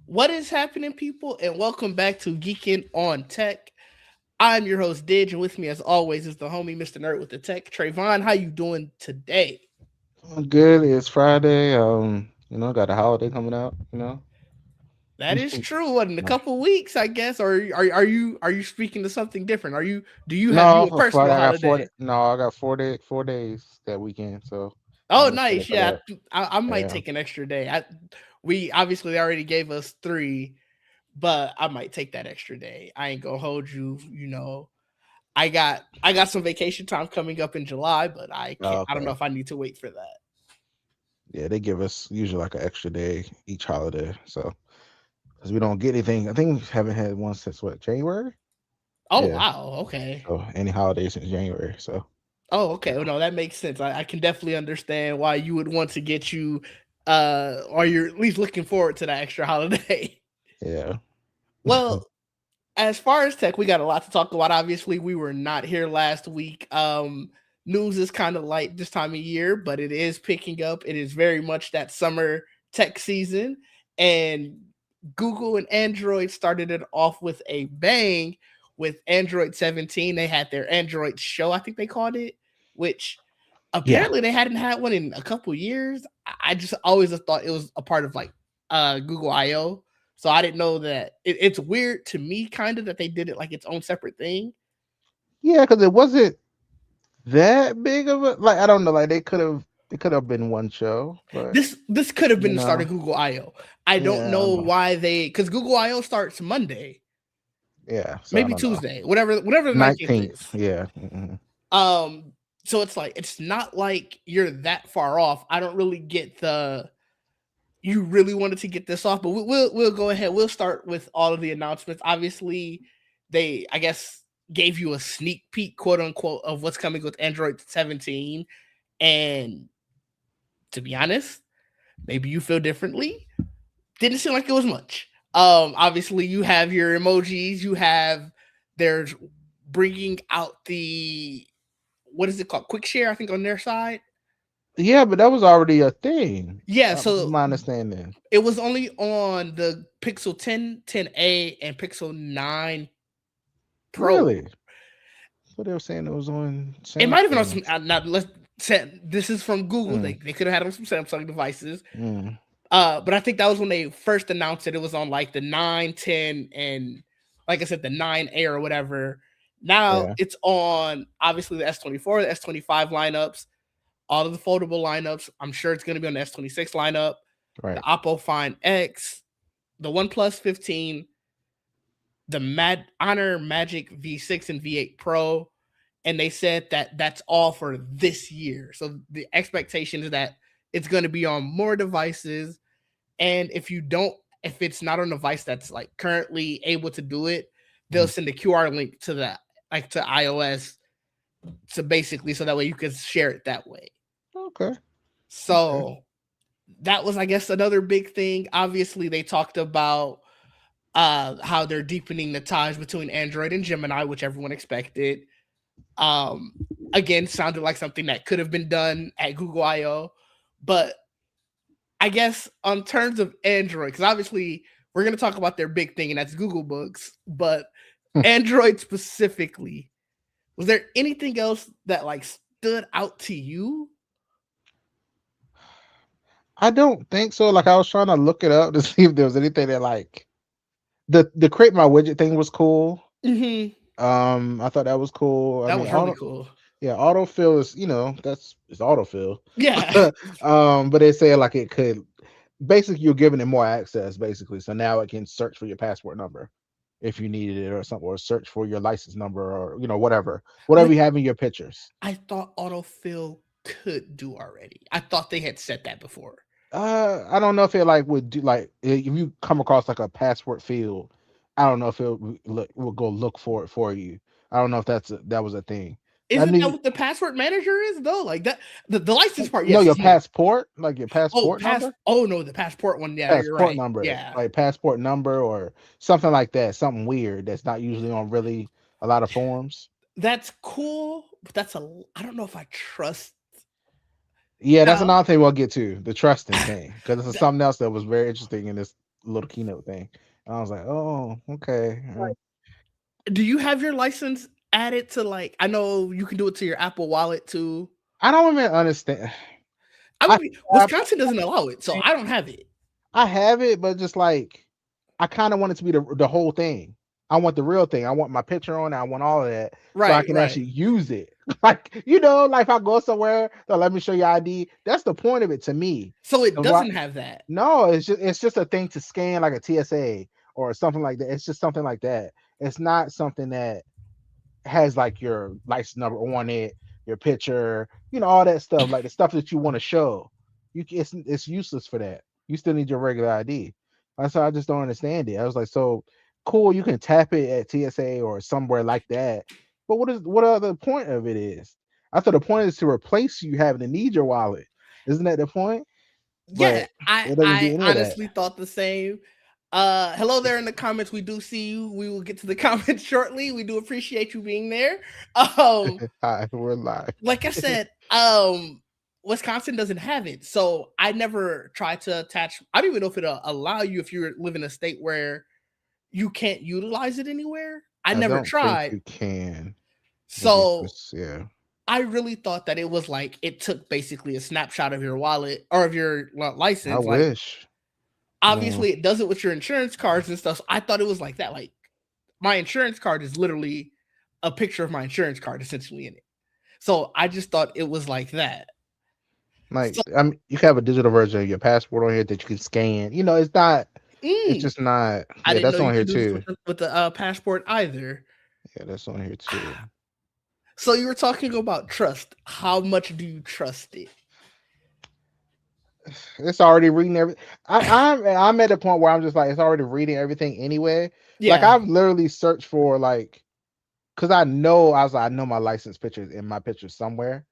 What is happening, people? And welcome back to Geekin on Tech. I'm your host, Didge, and with me, as always, is the homie, Mr. Nerd with the Tech. Trayvon, how you doing today? Good. It's Friday. Got a holiday coming out. That is true. What in a couple weeks, I guess, or are you speaking to something different? Do you have No, you a for personal Friday I got holiday? I got 4 days that weekend, so Oh, I'm excited nice. for Yeah, that. I might Yeah. take an extra day. We obviously they already gave us 3, but I might take that extra day. I ain't gonna hold you. I got some vacation time coming up in July, but I can't. Oh, I don't know okay. if I need to wait for that. Yeah, they give us usually like an extra day each holiday, so because we don't get anything. I think we haven't had one since what, January? Oh Yeah. wow, okay. So any holiday since January. So Oh okay. yeah. Well, no, that makes sense. I can definitely understand why you would want to get you, or you're at least looking forward to that extra holiday. Yeah. Well, as far as tech, we got a lot to talk about. Obviously, we were not here last week. News is kind of light this time of year, but it is picking up. It is very much that summer tech season, and Google and Android started it off with a bang with Android 17. They had their Android show, I think they called it, which Yeah. apparently they hadn't had one in a couple years. I just always thought it was a part of like Google I/O. So I didn't know that it's weird to me kind of that they did it like its own separate thing. Yeah, because it wasn't that big of a, like, I don't know, like they could have been one show, but This could have you been the start of know, Google I/O. I don't yeah, I don't know know. why they because Google I/O starts Monday, Yeah, so I maybe don't know. Tuesday, whatever the 19th 19th. is. Yeah. Hmm. Um so it's like it's not like you're that far off. I don't really get the you really wanted to get this off, but we'll go ahead. We'll start with all of the announcements. Obviously, they I guess gave you a sneak peek, quote unquote, of what's coming with Android 17. And to be honest, maybe you feel differently. Didn't seem like it was much. Obviously, you have your emojis. You have there's bringing out the what is it called? Quick share, I think, on their side. Yeah, but that was already a thing. Yeah, From so my understanding. it was only on the Pixel 10, 10A, and Pixel 9 Pro. Really? So they were saying it was on It might have been on some. Samsung's. Not let's say this is from Google. Mm, They could have had it on some Samsung devices. mm, But I think that was when they first announced it. It was on like the 9, 10, and like I said, the 9A or whatever. Now yeah, it's on obviously the S24, the S25 lineups, all of the foldable lineups. I'm sure it's going to be on the S26 lineup, the right. Oppo Find X, the OnePlus 15, the Honor Magic V6 and V8 Pro, and they said that that's all for this year. So the expectation is that it's going to be on more devices, and if it's not on a device that's like currently able to do it, they'll Mm, send a QR link to that, like to iOS, so basically, so that way you can share it that way. okay. Okay. So that was, I guess, another big thing. Obviously, they talked about how they're deepening the ties between Android and Gemini, which everyone expected. Um, Again, sounded like something that could have been done at Google I/O, but I guess on terms of Android, because obviously we're going to talk about their big thing, and that's Google Books, but Android specifically, was there anything else that like stood out to you? I don't think so. Like, I was trying to look it up to see if there was anything that, like, the create my widget thing was cool. Mm-hmm. I thought that was cool. I That mean, was really cool. yeah, autofill is, that's it's autofill. Yeah. But they say like it could, basically you're giving it more access basically. So now it can search for your passport number if you needed it or something, or search for your license number, or whatever Which you have in your pictures. I thought autofill could do already. I thought they had said that before. I don't know if it like would do, like, if you come across like a passport field, I don't know if it will go look for it for you. I don't know if that was a thing. I Isn't that need what the password manager is though? Like that the license part, no, yes, your is new. passport, like your Oh, passport number. oh no, the passport one. Yeah, you're Passport right. number, Yeah. like passport number or something like that, something weird that's not usually on really a lot of forms. That's cool, but I don't know if I trust Yeah, that's now. another thing we'll get to, the trusting thing, because this is something else that was very interesting in this little keynote thing. And I was like, oh, okay. Do you have your license added to like? I know you can do it to your Apple Wallet too. I don't even understand. I I mean, have Wisconsin doesn't allow it, so everything. I don't have it. I have it, but just like I kind of want it to be the whole thing. I want the real thing. I want my picture on it. I want all of that so I Right, can right. actually use it. Like, like if I go somewhere, they'll let me show your ID. That's the point of it to me. So it 'Cause why- doesn't have that. No, it's just a thing to scan like a TSA or something like that. It's just something like that. It's not something that has like your license number on it, your picture, all that stuff, like the stuff that you want to show. It's useless for that. You still need your regular ID. That's why I just don't understand it. I was like, so cool, you can tap it at TSA or somewhere like that. But what other point of it is? I thought the point is to replace you having to need your wallet. Isn't that the point? Yeah, But I it doesn't do I any of that. honestly thought the same. Hello there in the comments. We do see you. We will get to the comments shortly. We do appreciate you being there. Um, Hi, we're live. like I said, Wisconsin doesn't have it, so I never tried to attach. I don't even know if it'll allow you if you live in a state where you can't utilize it anywhere. I I never don't think tried, you can. so Yeah. I really thought that it was like it took basically a snapshot of your wallet or of your I license. Like wish. Yeah. obviously, it does it with your insurance cards and stuff. So I thought it was like that. Like my insurance card is literally a picture of my insurance card essentially in it. So I just thought it was like that. Like, So you can have a digital version of your passport on here that you can scan. It's not. It's mm, just not. I Yeah, didn't that's know you on here could do this too. with the passport either. Yeah, that's on here too. So you were talking about trust. How much do you trust it? It's already reading every. I'm at a point where I'm just like it's already reading everything anyway. Like Yeah. I've literally searched for like because I know my license picture is in my picture somewhere.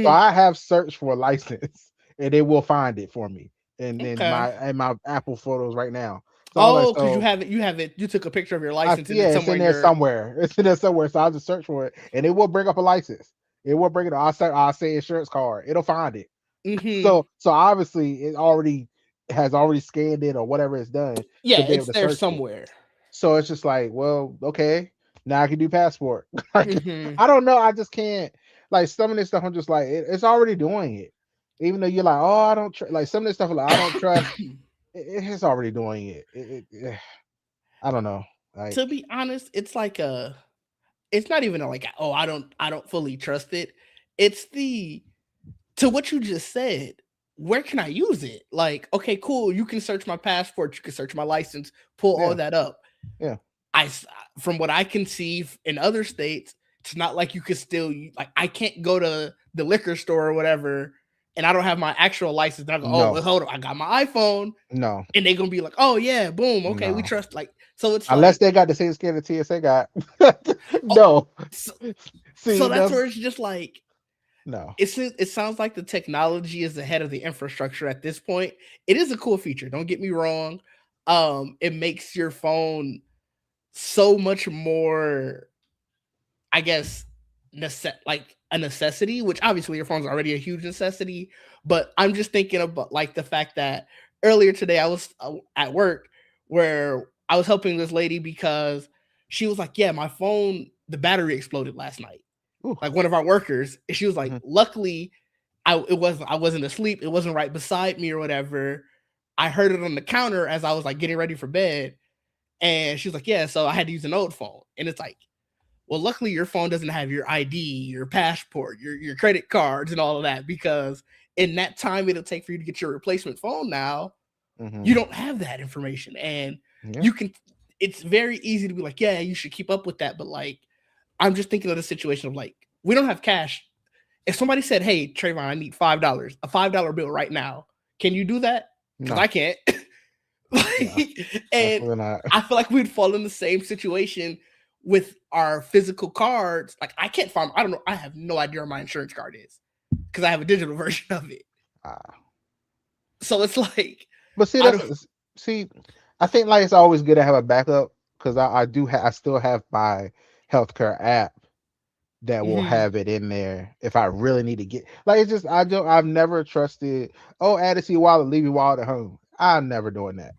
So Hmm. I have searched for a license and it will find it for me. And then Okay. my Apple photos right now. So I was like, Oh, because you so have it. You have it. You took a picture of your license and yeah, it's it's somewhere in in there your. somewhere. It's in there somewhere. So I'll just search for it and it will bring up a license. It will bring it. I'll say insurance card. It'll find it. Hmm. So obviously it already has already scanned it or whatever it's done Yeah, to be able it's to there search it. somewhere. So it's just like, well, okay, now I can do passport. Like, Hmm. I don't know. I just can't. Like some of this stuff, I'm just like, it's already doing it. Even though you're like, oh, I don't like some of this stuff. Like, I don't trust. It's already doing it. I don't know. Like, To be honest, it's like a. It's not even a like. Oh, I don't fully trust it. It's the to what you just said. Where can I use it? Like, okay, cool. You can search my passport. You can search my license. Pull all yeah, that up. yeah, From what I can see in other states, it's not like you could still like I can't go to the liquor store or whatever, and I don't have my actual license. And I go, oh no, well, hold on, I got my iPhone, no, and they're gonna be like, oh yeah, boom, okay, we no. trust. Like, so it's Unless like, they got the same skin the TSA got. oh, No. so, See, that's that's where it's just like no. it sounds like the technology is ahead of the infrastructure at this point. It is a cool feature. Don't get me wrong. It makes your phone so much more I guess like a necessity, which obviously your phone's already a huge necessity. But I'm just thinking about like the fact that earlier today I was at work where I was helping this lady because she was like, "Yeah, my phone, the battery exploded last night." Ooh, Like one of our workers, and she was like, mhm, "Luckily, I wasn't asleep. It wasn't right beside me or whatever. I heard it on the counter as I was like getting ready for bed." And she was like, "Yeah, so I had to use an old phone." And it's like, well, luckily your phone doesn't have your ID, your passport, your credit cards, and all of that because in that time it'll take for you to get your replacement phone now, you mhm. don't have that information. And Yeah, you can it's very easy to be like, yeah, you should keep up with that. But like, I'm just thinking of the situation of like, we don't have cash. If somebody said, hey, Trayvon, I need $5, a $5 bill right now, can you do that? Because no, I can't. no, And absolutely not. I feel like we'd fall in the same situation with our physical cards. Like I can't find, I don't know, I have no idea where my insurance card is because I have a digital version of it. Ah. So it's like But see, I don't. see. I think like it's always good to have a backup because I still have my healthcare app that will Mhm. have it in there if I really need to get like it's just I've never trusted. Oh, add it to your wallet, leave your wallet at home. I'm never doing that.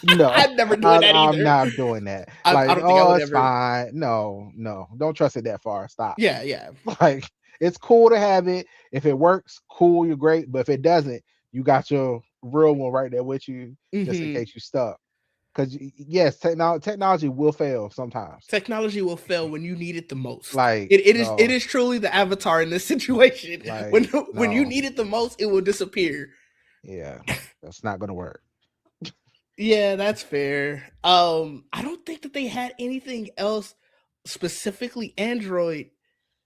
No, I'm never doing that I'm either. not doing that. I Like, don't think I oh, would it's ever. fine. No, no, don't trust it that far. Stop. Yeah, yeah. Like, it's cool to have it. If it works, cool, you're great. But if it doesn't, you got your real one right there with you, just in Hmm. case you stuck. Because yes, technology will fail sometimes. Technology will fail when you need it the most. Like, It no, is truly the avatar in this situation. like, When you no, need it the most, it will disappear. yeah, that's not gonna work. Yeah, that's fair. I don't think that they had anything else specifically Android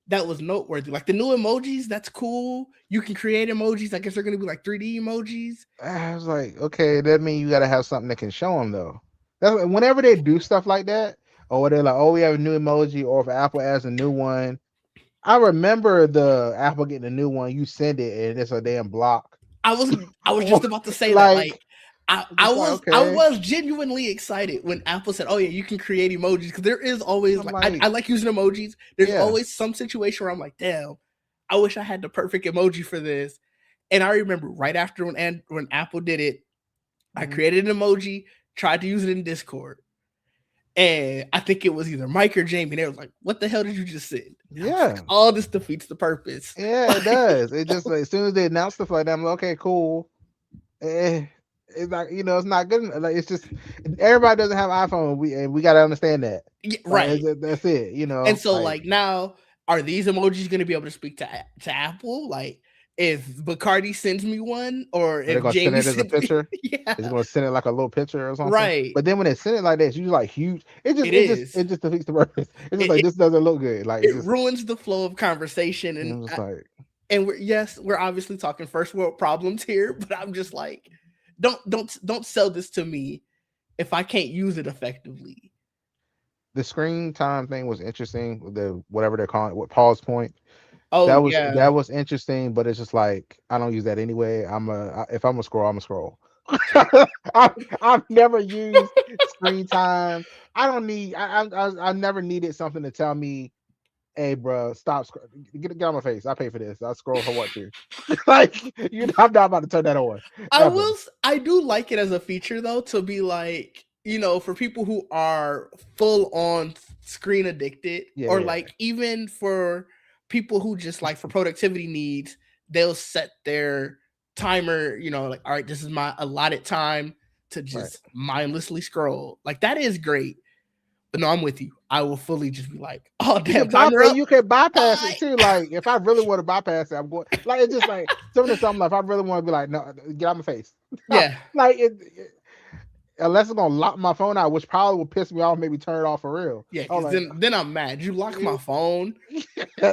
that was noteworthy. Like the new emojis, that's cool. You can create emojis. I guess they're gonna be like 3D emojis. I was like, okay, that means you gotta have something that can show them though. That's whenever they do stuff like that, or they're like, oh, we have a new emoji, or if Apple adds a new one. I remember the Apple getting a new one. You send it, and it's a damn block. I was I was just about to say that. Like Like, I, I'm I just like, was I okay. was genuinely excited when Apple said, "Oh yeah, you can create emojis." Because there is always I'm like I like, like using emojis. There's yeah. always some situation where I'm like, "Damn, I wish I had the perfect emoji for this." And I remember right after when Apple did it, I Mhm. created an emoji, tried to use it in Discord, and I think it was either Mike or Jamie. They was like, "What the hell did you just send?" And I was like, Yeah. "Oh, this defeats the purpose." Yeah, it does. It just like, as soon as they announce stuff like that, I'm like, okay, cool. Eh, it's like, it's not good. Like, it's just everybody doesn't have iPhone. We got to understand that. Yeah, Like, right. that's it. And so, Like, like now, are these emojis going to be able to speak to Apple? Like, if Bacardi sends me one, or are they if gonna send Jamie it as a sends me, picture? yeah, Is it gonna send it like a little picture or something? right. But then when they send it like that, it's usually like huge. It just It it just is. it just defeats the purpose. It's just It, like it this doesn't look good. Like, it ruins the flow of conversation, I'm just like, and we're obviously talking first world problems here, but I'm just like, don't sell this to me if I can't use it effectively. the screen time thing was interesting. The whatever they're calling it, what pause point. Oh That yeah, was interesting, but it's just like I don't use that anyway. If I'm a scroll, I'm a scroll. I've never used screen time. I don't need. I never needed something to tell me, "Hey, bro, stop. Get on my face. I pay for this. I scroll if I want to." Like, I'm not about to turn that on ever. I do like it as a feature though, to be like, for people who are full on screen addicted, Yeah, or yeah, like even for people who just like for productivity needs, they'll set their timer, like, all right, this is my allotted time to right. just mindlessly scroll. Like that is great. But no, I'm with you. I will fully just be like, oh damn, timer up. You can bypass Bye. it too. Like, if I really want to bypass it, I'm going. Like, it's just like some of the stuff. Like, if I really want to be like, no, get out my face. Yeah. Like, unless it's gonna lock my phone out, which probably will piss me off, maybe turn it off for real. Yeah, I was because like, then I'm mad. You lock my phone.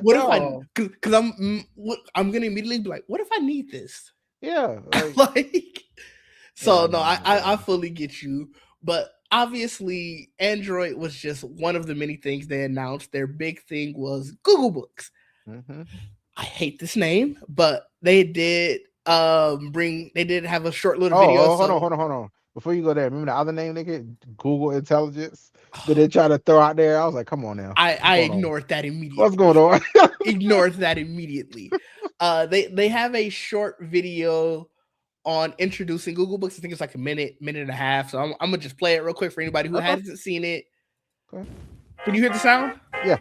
What if I? no, Because I'm gonna immediately be like, what if I need this? yeah, like, Like, yeah, so no, yeah. I fully get you, but obviously Android was just one of the many things they announced. Their big thing was Google Books. Mm-hmm. I hate this name, but they did have a short little video. Oh, hold on, So hold on, hold on. Before you go there, remember the other name they get? Google Intelligence that they try to throw out there. I was like, come on now, what's I going on? ignored that What's immediately. going on? Ignored that immediately. They have a short video on introducing Google Books. I think it's like a minute and a half. So I'm gonna just play it real quick for anybody who Okay. hasn't seen it. Okay. Can you hear the sound? Yeah.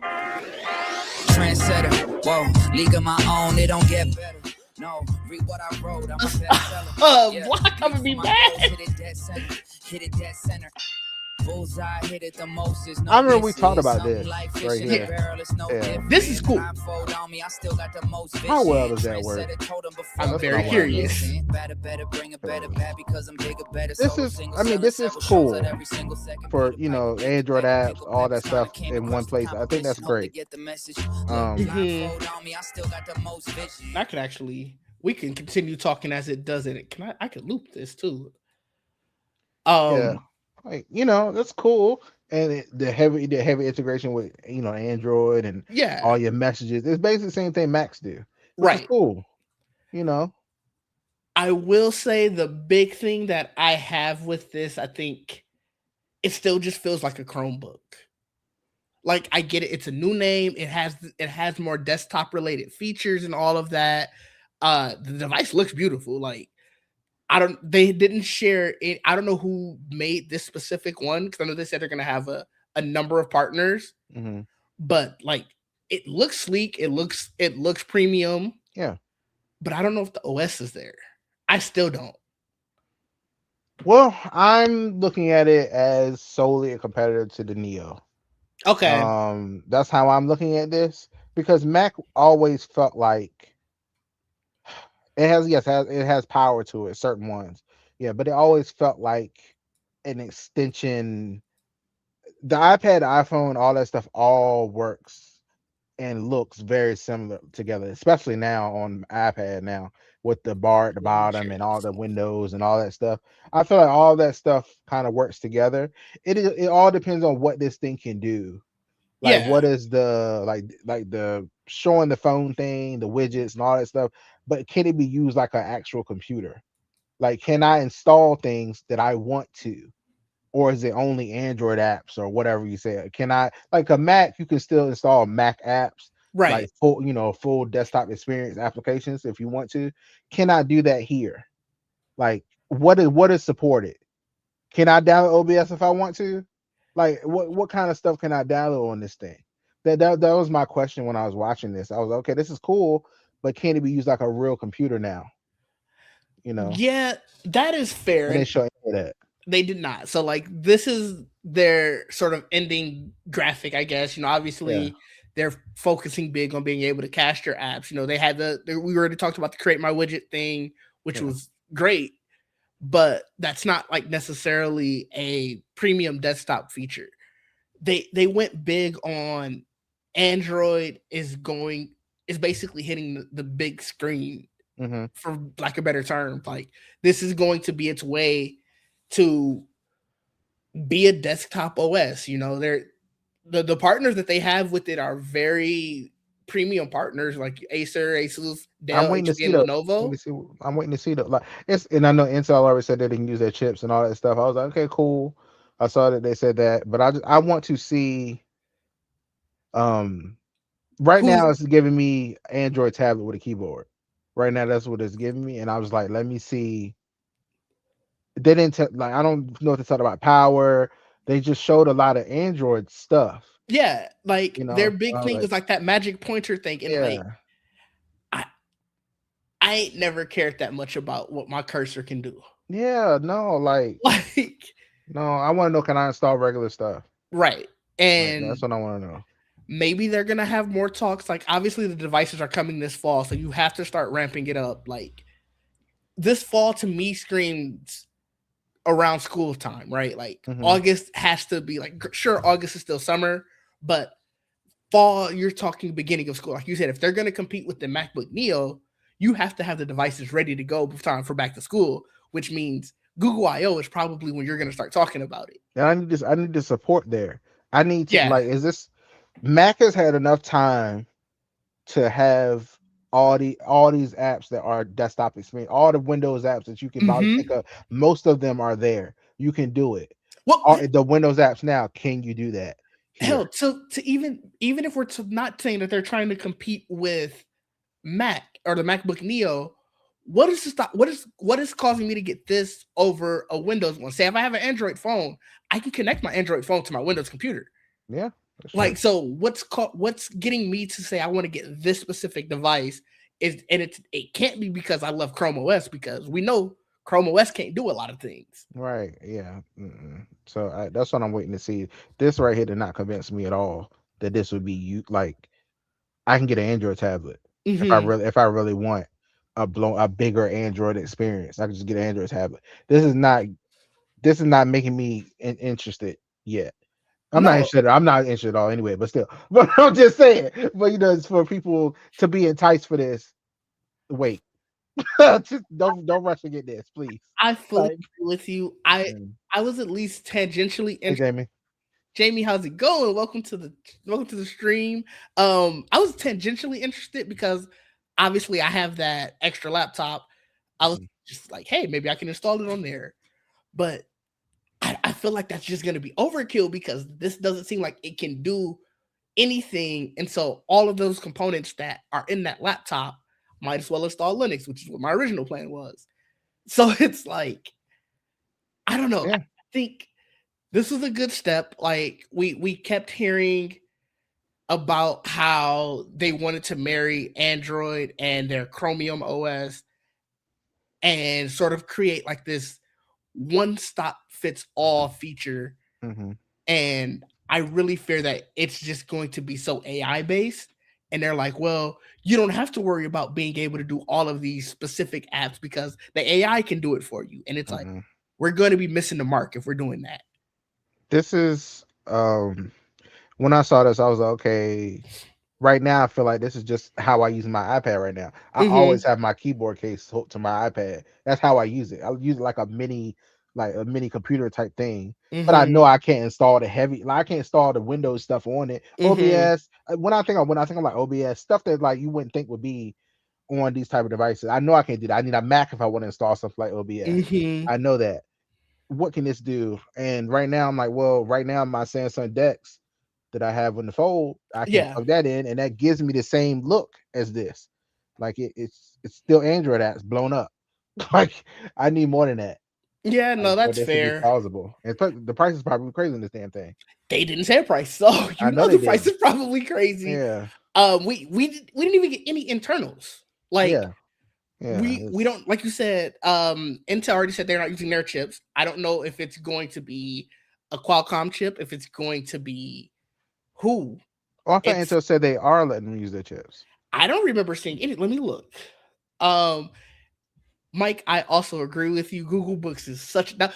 Trendsetter, whoa, league of my own, it don't get better. No, read what I wrote, I'm a bestseller. Block, I'm gonna be mad. Hit it dead center, hit it dead center. Bullseye, hit it the most. Is no I remember we talked misses. about Something this like fish right in here. a barrel, it's no Yeah. different. This is cool. Blindfold on me, I still got the most How well vision. does that work? Trendsetter told 'em before I'm That's they very what I wanna know. curious. Better, bring it better, bad because I'm bigger, better. This Solo, is, single, I mean, selling this is several shows cool at every single second. for Peter Piper, Android apps, pickle all that peppers, kinda stuff came in one across the place. I think that's competition, hope they great. get the message. Um, Blindfold on me, I still got the most vision. I could actually. We can continue talking as it does it. Can I could loop this too. yeah, like, that's cool. And the heavy integration with Android and Yeah, all your messages. It's basically the same thing Macs do, which is right. cool. You know, I will say the big thing that I have with this, I think it still just feels like a Chromebook. Like I get it, it's a new name. It has more desktop related features and all of that. The device looks beautiful. Like They didn't share it. I don't know who made this specific one because I know they said they're gonna have a number of partners, Mm-hmm. but like it looks sleek, it looks premium, Yeah. but I don't know if the OS is there. I still don't. Well, I'm looking at it as solely a competitor to the Neo. Okay. That's how I'm looking at this because Mac always felt like it has, yes, it has power to it, certain ones. Yeah, but it always felt like an extension. The iPad, iPhone, all that stuff all works and looks very similar together, especially now on iPad now with the bar at the Let me bottom share and all this. the windows and all that stuff. I feel like all that stuff kind of works together. It all depends on what this thing can do. Like Yeah. what is the like the showing the phone thing, the widgets and all that stuff, but can it be used like an actual computer? Like can I install things that I want to? Or is it only Android apps or whatever you say? Can I like a Mac? You can still install Mac apps, like Right. full desktop experience applications if you want to. Can I do that here? Like what is supported? Can I download OBS if I want to? Like what kind of stuff can I download on this thing? That was my question when I was watching this. I was like, okay, this is cool, but can it be used like a real computer now? You know, Yeah, that is fair. and they And show any of that. they did not. So like this is their sort of ending graphic, I guess. Yeah, Obviously they're focusing big on being able to cast your apps. They had we already talked about the create my widget thing, which yeah. was great, but that's not like necessarily a premium desktop feature. They went big on Android is basically hitting the big screen, Mm-hmm. for lack of a better term. Like this is going to be its way to be a desktop OS. They're the partners that they have with it are very premium partners like Asus, I'm Dell, waiting to HP, see and the. Let Lenovo. me see. I'm waiting to see the like. It's and I know Intel already said they didn't use their chips and all that stuff. I was like, okay, cool. I saw that they said that, but I want to see. Um, right Who's now it's giving me Android tablet with a keyboard. Right now that's what it's giving me, and I was like, let me see. They didn't like. I don't know what to talk about power. They just showed a lot of Android stuff. Yeah, like their So big I was thing like, was like that magic pointer thing, and like yeah, I I ain't never cared that much about what my cursor can do. yeah, no, like Like no. I want to know, can I install regular stuff? right. Like that's And what I want to know. maybe they're gonna have more talks. Like obviously the devices are coming this fall, so you have to start ramping it up. Like this fall to me screams around school time, right? Like Mm-hmm. August has to be like sure August is still summer, but fall you're talking beginning of school. Like you said, if they're gonna compete with the MacBook Neo, you have to have the devices ready to go before time for back to school, which means Google I/O is probably when you're gonna start talking about it. And I need this. I need the support there. I need to Yeah. like. Is this Mac has had enough time to have all these apps that are desktop experience, all the Windows apps that you can probably think Mm-hmm. of. Most of them are there. You can do it. Well, All the Windows apps now. Can you do that hell, here? to even if we're not saying that they're trying to compete with Mac or the MacBook Neo, what is the stop? What is causing me to get this over a Windows one? Say if I have an Android phone, I can connect my Android phone to my Windows computer. Yeah, that's true. Like so, what's getting me to say I want to get this specific device is, and it can't be because I love Chrome OS because we know Chrome OS can't do a lot of things. Right. Yeah. So that's what I'm waiting to see. This right here did not convince me at all that this would be you. Like I can get an Android tablet Hmm. if I really want a bigger Android experience. I can just get an Android tablet. This is not making me interested yet. I'm not No, interested. I'm not interested at all anyway. But still, but I'm just saying. But it's for people to be enticed for this. Wait, just don't rush to get this, please. I fully Like, agree with you. I mm. I was at least tangentially Hey interested. Jamie. Jamie, how's it going? Welcome to the stream. I was tangentially interested because obviously I have that extra laptop. I was Mhm. just like, hey, maybe I can install it on there. But I feel like that's just gonna be overkill because this doesn't seem like it can do anything. And so all of those components that are in that laptop might as well install Linux, which is what my original plan was. So it's like, I don't know. I Yeah. think this was a good step. Like we kept hearing about how they wanted to marry Android and their Chromium OS and sort of create like this one stop fits all feature. Mm-hmm. And I really fear that it's just going to be so AI based. And they're like, well, you don't have to worry about being able to do all of these specific apps because the AI can do it for you. And it's like, Mm-hmm. we're going to be missing the mark if we're doing that. This is when I saw this, I was like, okay. Right now, I feel like this is just how I use my iPad right now. I always Mm-hmm. have my keyboard case hooked to my iPad. That's how I use it. I use it like a mini computer type thing. But I know Mm-hmm. I can't install the heavy, like I can't install the Windows stuff on it. Mm-hmm. OBS. When I think of like OBS stuff that like you wouldn't think would be on these type of devices. I know I can't do that. I need a Mac if I want to install stuff like OBS. Mm-hmm. I know that. What can this do? And right now, I'm like, well, right now my Samsung Dex that I have in the fold, I can Yeah. plug that in, and that gives me the same look as this. Like it's still Android apps blown up. Like I need more than that. Yeah, Like no, for that's this to be fair. plausible. And plus, the price is probably crazy on this damn thing. They didn't say a price, so I you know know they the price didn't. is probably crazy. Yeah, We didn't even get any internals. Like yeah, yeah. we It's don't, like you said, Intel already said they're not using their chips. I don't know if it's going to be a Qualcomm chip, if it's going to be who. oh, I thought It's Intel said they are letting them use their chips. I don't remember seeing any. Let me look. Um Mike, I also agree with you. Google Books is such now.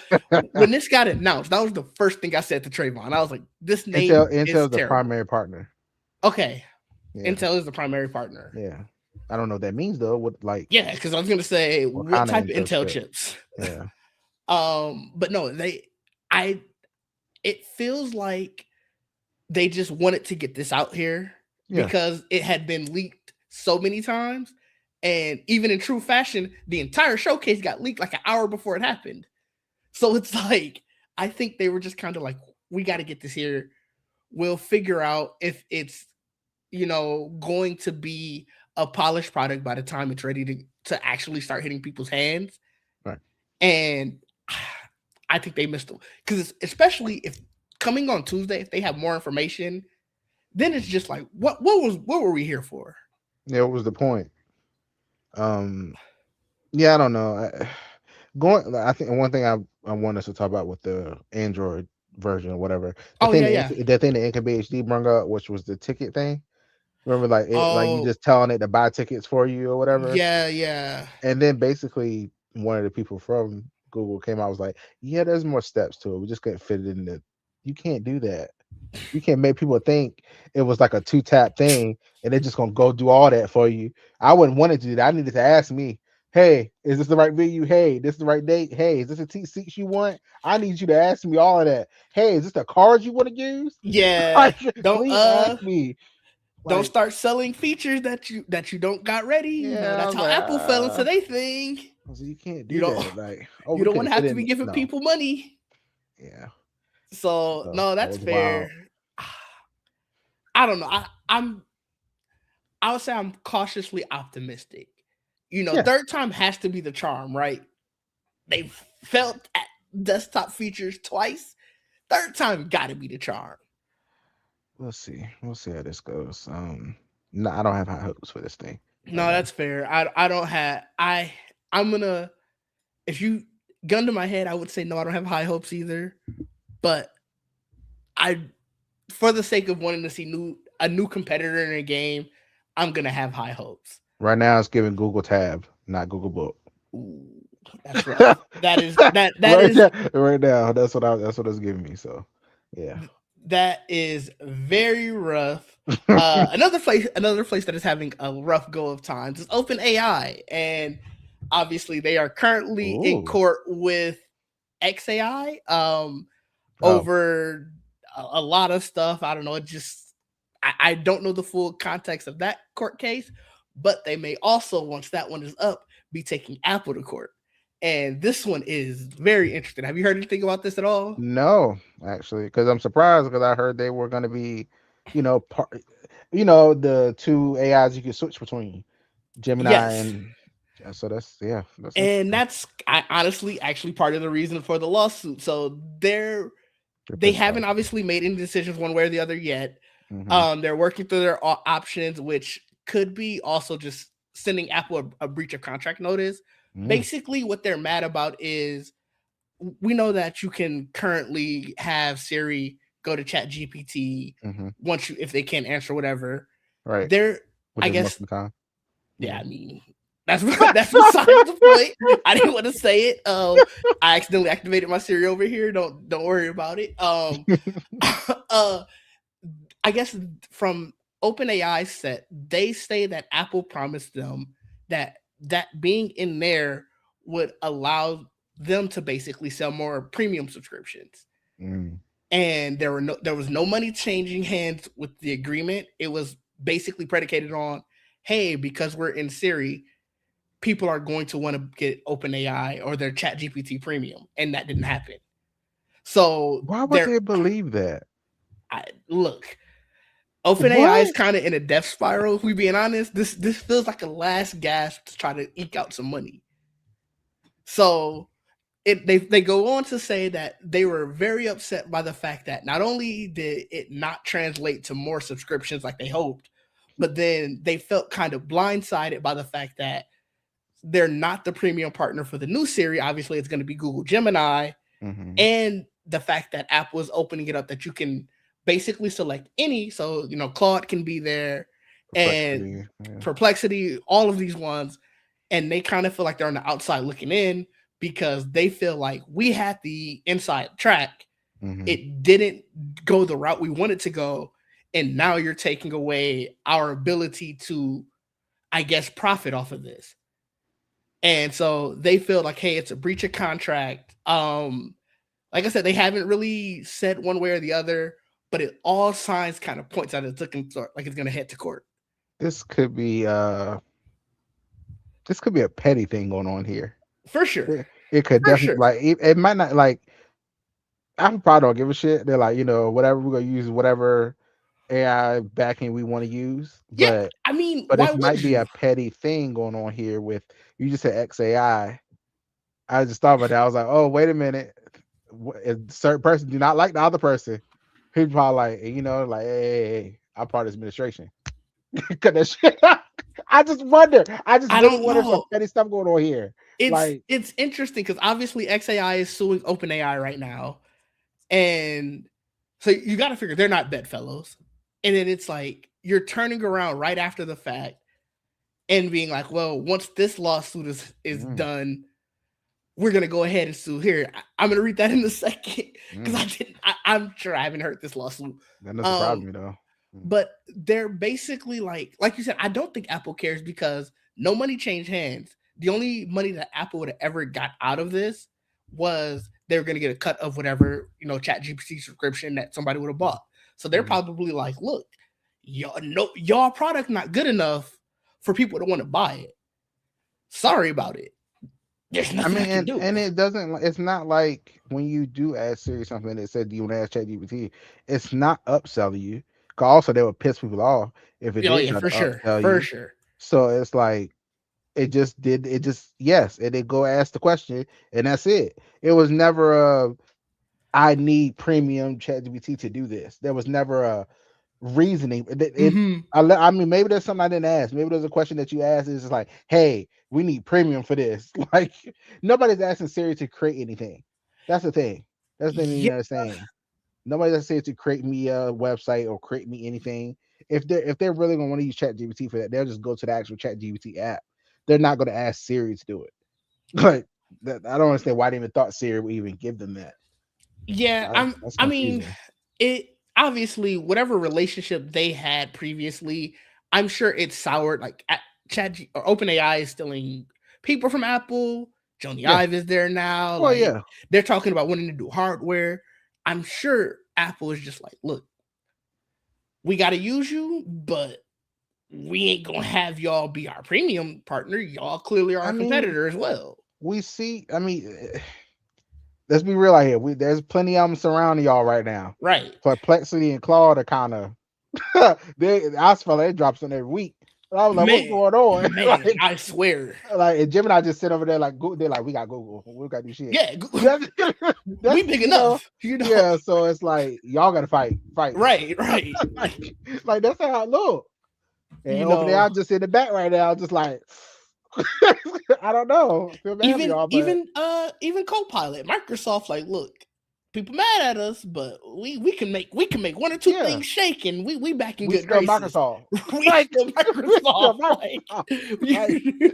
When this got announced, that was the first thing I said to Trayvon. I was like, "This name Intel is is the terrible." primary partner. Okay, Yeah, Intel is the primary partner. yeah. I don't know what that means though. What like Yeah, because I was gonna say what what kind of type of Intel Intel chip? chips. Yeah, But no, I, it feels like they just wanted to get this out here yeah. because it had been leaked so many times, and even in true fashion, the entire showcase got leaked like an hour before it happened. So it's like I think they were just kind of like, we got to get this here. We'll figure out if it's going to be a polished product by the time it's ready to actually start hitting people's hands. Right. And I think they missed them because especially if coming on Tuesday, if they have more information, then it's just like what were we here for? Yeah, what was the point? Um, yeah, I don't know. I think one thing I want us to talk about with the Android version or whatever, Oh yeah, yeah. the thing that NKBHD brought up, which was the ticket thing. Remember, like you Oh just telling it to buy tickets for you or whatever, yeah, yeah, and then basically one of the people from Google came out was like, yeah, there's more steps to it. We just couldn't fit it in the. You can't do that. You can't make people think it was like a two tap thing and they're just gonna go do all that for you. I wouldn't want to do that. I needed to ask me, hey, is this the right venue? Hey, this is the right date. Hey, is this a seats you want? I need you to ask me all of that. Hey, is this the card you want to use? yeah. Like, Don't please ask me. don't Like, start selling features that you don't got ready. yeah, I That's was how like, Apple fell into their thing. I was like, you can't You do don't that. Like, oh, you we don't want couldn't to fit have to be in. giving No, people money. yeah, So so no, that that's was wild. fair. I don't know. I would say I'm cautiously optimistic. Yeah, Third time has to be the charm, right? They've felt at desktop features twice. Third time got to be the charm. we'll see. We'll see how this goes. No, I don't have high hopes for this thing No, right now. that's fair. I don't have I'm gonna, if you gun to my head, I would say no, I don't have high hopes either. But I, for the sake of wanting to see a new competitor in a game, I'm gonna have high hopes. Right now, it's giving Google Tab, not Google Book. Ooh, that's rough. That right is now, right now, that's what it's giving me. So, yeah, that is very rough. Another place that is having a rough go of times is OpenAI, and obviously they are currently in ooh, court with XAI oh, over a lot of stuff. I don't know. It just I don't know the full context of that court case, but they may also, once that one is up, be taking Apple to court. And this one is very interesting. Have you heard anything about this at all? no, actually, because I'm surprised because I heard they were going to be, the two AIs you can switch between, Gemini Yes. and Yeah, so that's And interesting. that's honestly actually part of the reason for the lawsuit. So They're they pissed haven't off. obviously made any decisions one way or the other yet. Hmm. They're working through their options, which could be also just sending Apple a breach of contract notice. Mm. Basically, what they're mad about is we know that you can currently have Siri go to Chat GPT Hmm. once you if they can't answer whatever. Right, They're which I is most guess of the time. yeah, Yeah. I mean that's that's besides the point. I didn't want to say it. I accidentally activated my Siri over here. Don't worry about it. Uh I guess from OpenAI set, they say that Apple promised them that being in there would allow them to basically sell more premium subscriptions. Mm. And there was no money changing hands with the agreement. It was basically predicated on, hey, because we're in Siri, people are going to want to get OpenAI or their Chat GPT premium, and that didn't happen. So Why would there, they believe that? look, OpenAI is What? kind of in a death spiral. If we being honest, this feels like a last gasp to try to eke out some money. So they go on to say that they were very upset by the fact that not only did it not translate to more subscriptions like they hoped, but then they felt kind of blindsided by the fact that they're not the premium partner for the new Siri. Obviously, it's going to be Google Gemini, Hmm. and the fact that Apple is opening it up that you can basically select any. So Claude can be there, and Perplexity. Yeah. Perplexity, all of these ones, and they kind of feel like they're on the outside looking in because they feel like we had the inside track. Hmm. It didn't go the route we wanted to go, and now you're taking away our ability to, I guess, profit off of this. And so they feel like, hey, it's a breach of contract. Like I said, they haven't really said one way or the other, but it all signs kind of points out it's looking like it's going to head to court. This could be this could be a petty thing going on here. For sure. It could For definitely sure. like it might not like Apple probably don't give a shit. They're like, whatever we're gonna use, whatever AI backing we want to use. Yeah. But I mean, this why would might be a you? petty thing going on here with you just said XAI. I just thought about that. I was like, oh, wait a minute. A certain person do not like the other person. He's probably like, like, hey, I'm part of this administration. Cut that shit out. I just wonder. I just I really don't wonder if some know. petty stuff going on here. Like, It's interesting because obviously XAI is suing OpenAI right now. And so you got to figure they're not bedfellows. And then it's like you're turning around right after the fact and being like, well, once this lawsuit is mm, done, we're gonna go ahead and sue here. I'm gonna read that in a second because mm, I didn't. I'm sure I haven't heard this lawsuit. that doesn't surprise Um, me though. Mm, but they're basically like you said. I don't think Apple cares because no money changed hands. The only money that Apple would have ever got out of this was they were gonna get a cut of whatever Chat GPT subscription that somebody would have bought. So they're mm. probably like, look, y'all product not good enough for people to want to buy it. Sorry about it. There's I nothing mean, I can do. and it doesn't. It's not like when you do ask Siri something that said, "Do you want to ask ChatGPT?" It's not upselling you. 'Cause also, they would piss people off if it Oh did yeah, try to for sure, upsell for you. sure. So it's like it just did. It just yes, it did go ask the question, and that's it. It was never a I need premium ChatGPT to do this. There was never a reasoning. Hmm. I mean, maybe there's something I didn't ask. Maybe there's a question that you asked. It's just like, hey, we need premium for this. Like nobody's asking Siri to create anything. That's the thing. That's the thing you Yeah, understand. Nobody's asking Siri to create me a website or create me anything. If they're really gonna want to use ChatGPT for that, they'll just go to the actual ChatGPT app. They're not gonna ask Siri to do it. Like that, I don't understand why they even thought Siri would even give them that. yeah. That's I mean, confusing. it obviously whatever relationship they had previously, I'm sure it's soured. Like or OpenAI is stealing people from Apple. Joni Yeah. Ive is there now. Well, Like yeah. they're talking about wanting to do hardware. I'm sure Apple is just like, look, we got to use you, but we ain't gonna have y'all be our premium partner. Y'all clearly are I a mean, competitor as well. we see. I mean, let's be real out here. There's plenty of them surrounding y'all right now. Right. Perplexity and Claude are kind of. I feel like it drops on every week. And I was like, what's Man, going on? man, I swear. And Jim and I just sit over there like they're like, we got Google, we got do shit. Yeah, That's, we big enough, Yeah, so it's like y'all gotta fight. Right. like that's how I look. And over there, I'm just in the back right now, just like I don't know. I feel bad for y'all, but even Copilot, Microsoft, like, look, people mad at us, but we can make one or two things shake, and we back in good graces. Microsoft. We still Microsoft.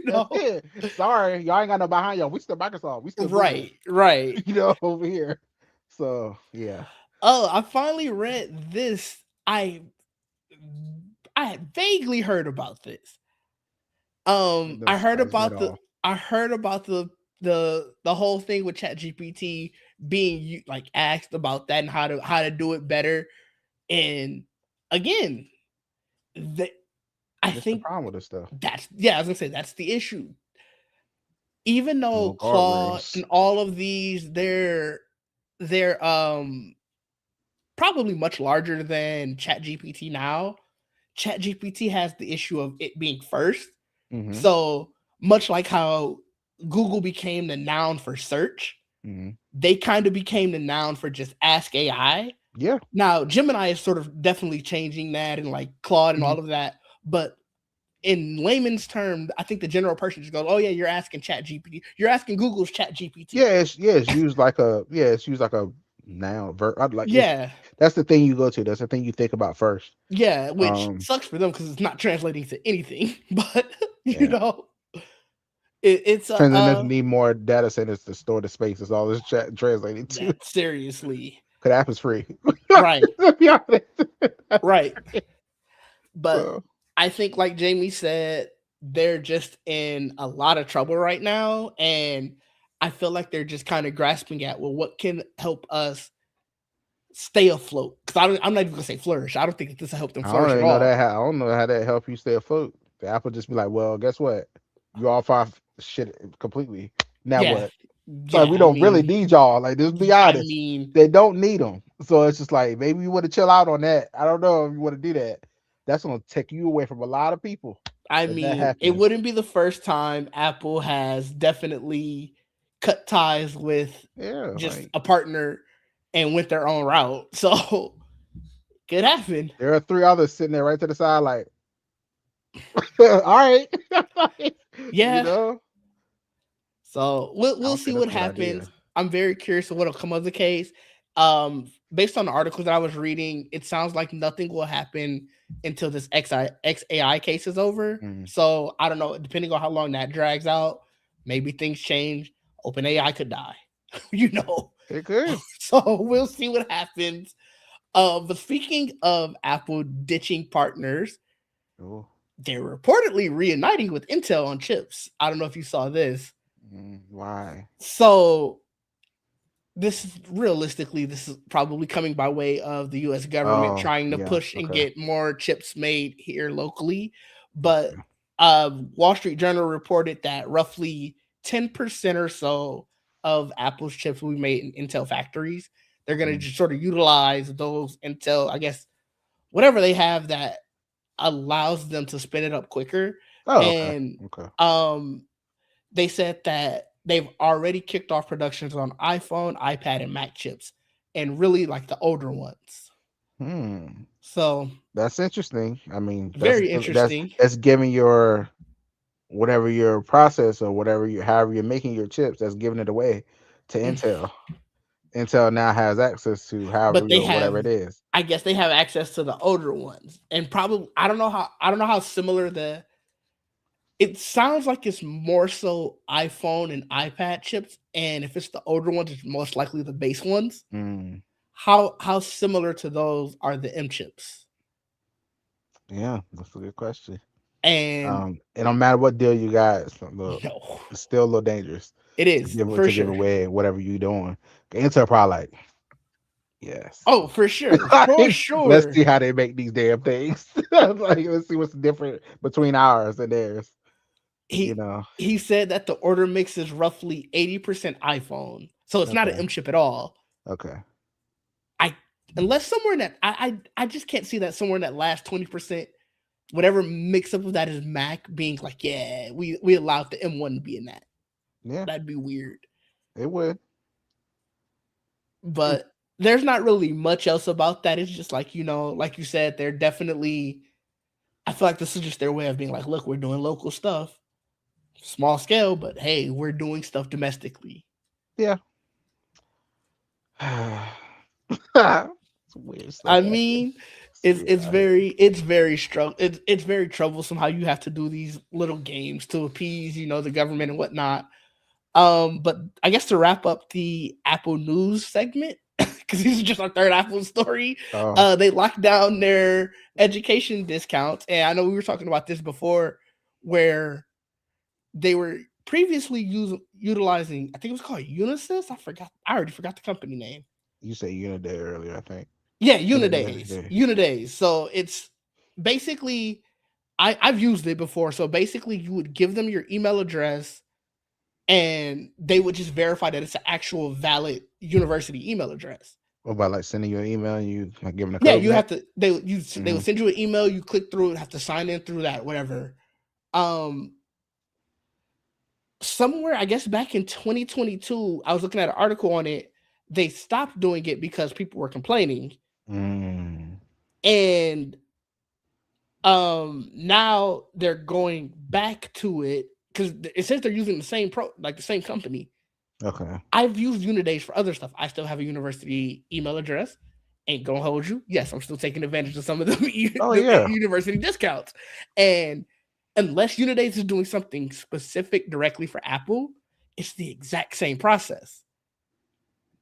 That's it. Sorry, y'all ain't got no behind y'all. We still Microsoft. We still right. Over here. So yeah. Oh, I finally read this. I had vaguely heard about this. I heard about the whole thing with ChatGPT being like asked about that and how to do it better. And again, I think the problem with this stuff. I was gonna say that's the issue. Even though Claude and all of these, they're probably much larger than ChatGPT now. ChatGPT has the issue of it being first. Mm-hmm. So much like how Google became the noun for search, they kind of became the noun for just ask AI. Yeah. Now Gemini is sort of definitely changing that, and like Claude and all of that. But in layman's terms, I think the general person just goes, "Oh yeah, you're asking ChatGPT. You're asking Google's ChatGPT." Yeah, it's used like a noun verb. Like that's the thing you go to. That's the thing you think about first. Yeah, which sucks for them because it's not translating to anything. But you know, it's doesn't need more data centers to store the space. It's all it's translating to. Seriously, because app is free, right? To be honest, right. But I think, like Jamie said, they're just in a lot of trouble right now, and I feel like they're just kind of grasping at, well, what can help us stay afloat? Because I'm not even gonna say flourish. I don't think this will help them flourish at all. I don't know how that help you stay afloat. The Apple just be like, well, guess what? You all five shit completely. Now what? So we don't really need y'all. Like, just be honest. They don't need them. So it's just like, maybe you want to chill out on that. I don't know if you want to do that. That's going to take you away from a lot of people. I mean, it wouldn't be the first time Apple has definitely cut ties with a partner and went their own route. So could happen. There are 3 others sitting there right to the side, like, all right. Yeah. You know? So we'll see what happens. Idea. I'm very curious of what'll come of the case. Based on the articles that I was reading, it sounds like nothing will happen until this XAI case is over. So I don't know, depending on how long that drags out, maybe things change. OpenAI could die. You know. It could. So we'll see what happens. But speaking of Apple ditching partners, they're reportedly reuniting with Intel on chips. I don't know if you saw this. Why? So this is probably coming by way of the U.S. government trying to push and get more chips made here locally. But Wall Street Journal reported that roughly 10% or so of Apple's chips will be made in Intel factories. They're going to just sort of utilize those Intel, I guess, whatever they have that allows them to spin it up quicker. They said that they've already kicked off productions on iPhone, iPad, and Mac chips, and really like the older ones. So that's interesting. I mean, very interesting. That's giving your whatever your process or however you're making your chips, that's giving it away to Intel. Intel now has access to whatever it is. I guess they have access to the older ones, and probably I don't know how similar it sounds like it's more so iPhone and iPad chips, and if it's the older ones, it's most likely the base ones. How similar to those are the M chips? Yeah, that's a good question. And it don't matter what deal you got, it's still a little dangerous. It is to give away whatever you're doing. Intel probably like, yes. Oh, for sure. For sure. Let's see how they make these damn things. Like, let's see what's different between ours and theirs. He said that the order mix is roughly 80% iPhone. So it's not an M chip at all. Okay. Unless somewhere in that I just can't see that somewhere in that last 20% whatever mix up of that is Mac being like, yeah, we allowed the M1 to be in that. Yeah, That'd be weird. it would. Mm. But there's not really much else about that. It's just like, like you said, they're definitely, I feel like this is just their way of being like, look, we're doing local stuff, small scale, but hey, we're doing stuff domestically. Yeah. It's weird stuff I like this. mean, It's weird out here. it's very troublesome how you have to do these little games to appease, the government and whatnot. But I guess to wrap up the Apple News segment, because this is just our third Apple story, they locked down their education discounts. And I know we were talking about this before, where they were previously utilizing, I think it was called Unisys. I already forgot the company name. You said Uniday earlier, I think. Yeah, Unidays. So it's basically, I've used it before. So basically, you would give them your email address, and they would just verify that it's an actual valid university email address. What about like sending you an email and you like giving a code? Yeah, you have to. They would send you an email. You click through it, have to sign in through that, whatever. Somewhere, I guess back in 2022, I was looking at an article on it. They stopped doing it because people were complaining. And now they're going back to it because it says they're using the same the same company. Okay. I've used Unidays for other stuff. I still have a university email address. Ain't gonna hold you. Yes, I'm still taking advantage of some of the university discounts. And unless Unidays is doing something specific directly for Apple, it's the exact same process.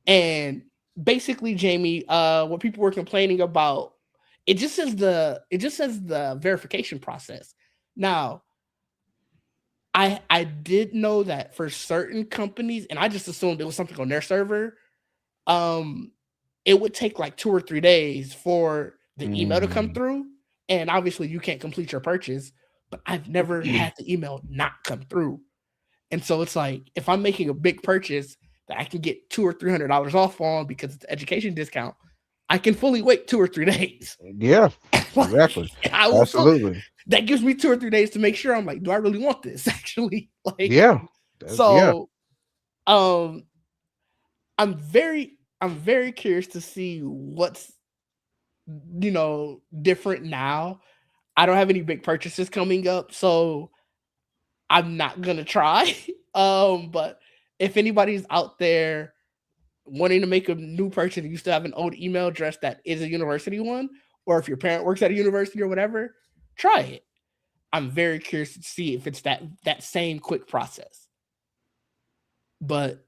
And basically, Jamie, what people were complaining about, it just says the verification process. Now, I did know that for certain companies, and I just assumed it was something on their server, it would take like 2 or 3 days for the email to come through. And obviously you can't complete your purchase, but I've never had the email not come through. And so it's like, if I'm making a big purchase that I can get $200 or $300 off on because it's an education discount, I can fully wait 2 or 3 days. Yeah, exactly. Absolutely. That gives me 2 or 3 days to make sure I'm like, do I really want this actually? Like, yeah. So, I'm very curious to see what's, different now. I don't have any big purchases coming up, so I'm not gonna try. But if anybody's out there wanting to make a new purchase and you still have an old email address that is a university one, or if your parent works at a university or whatever, try it. I'm very curious to see if it's that same quick process. But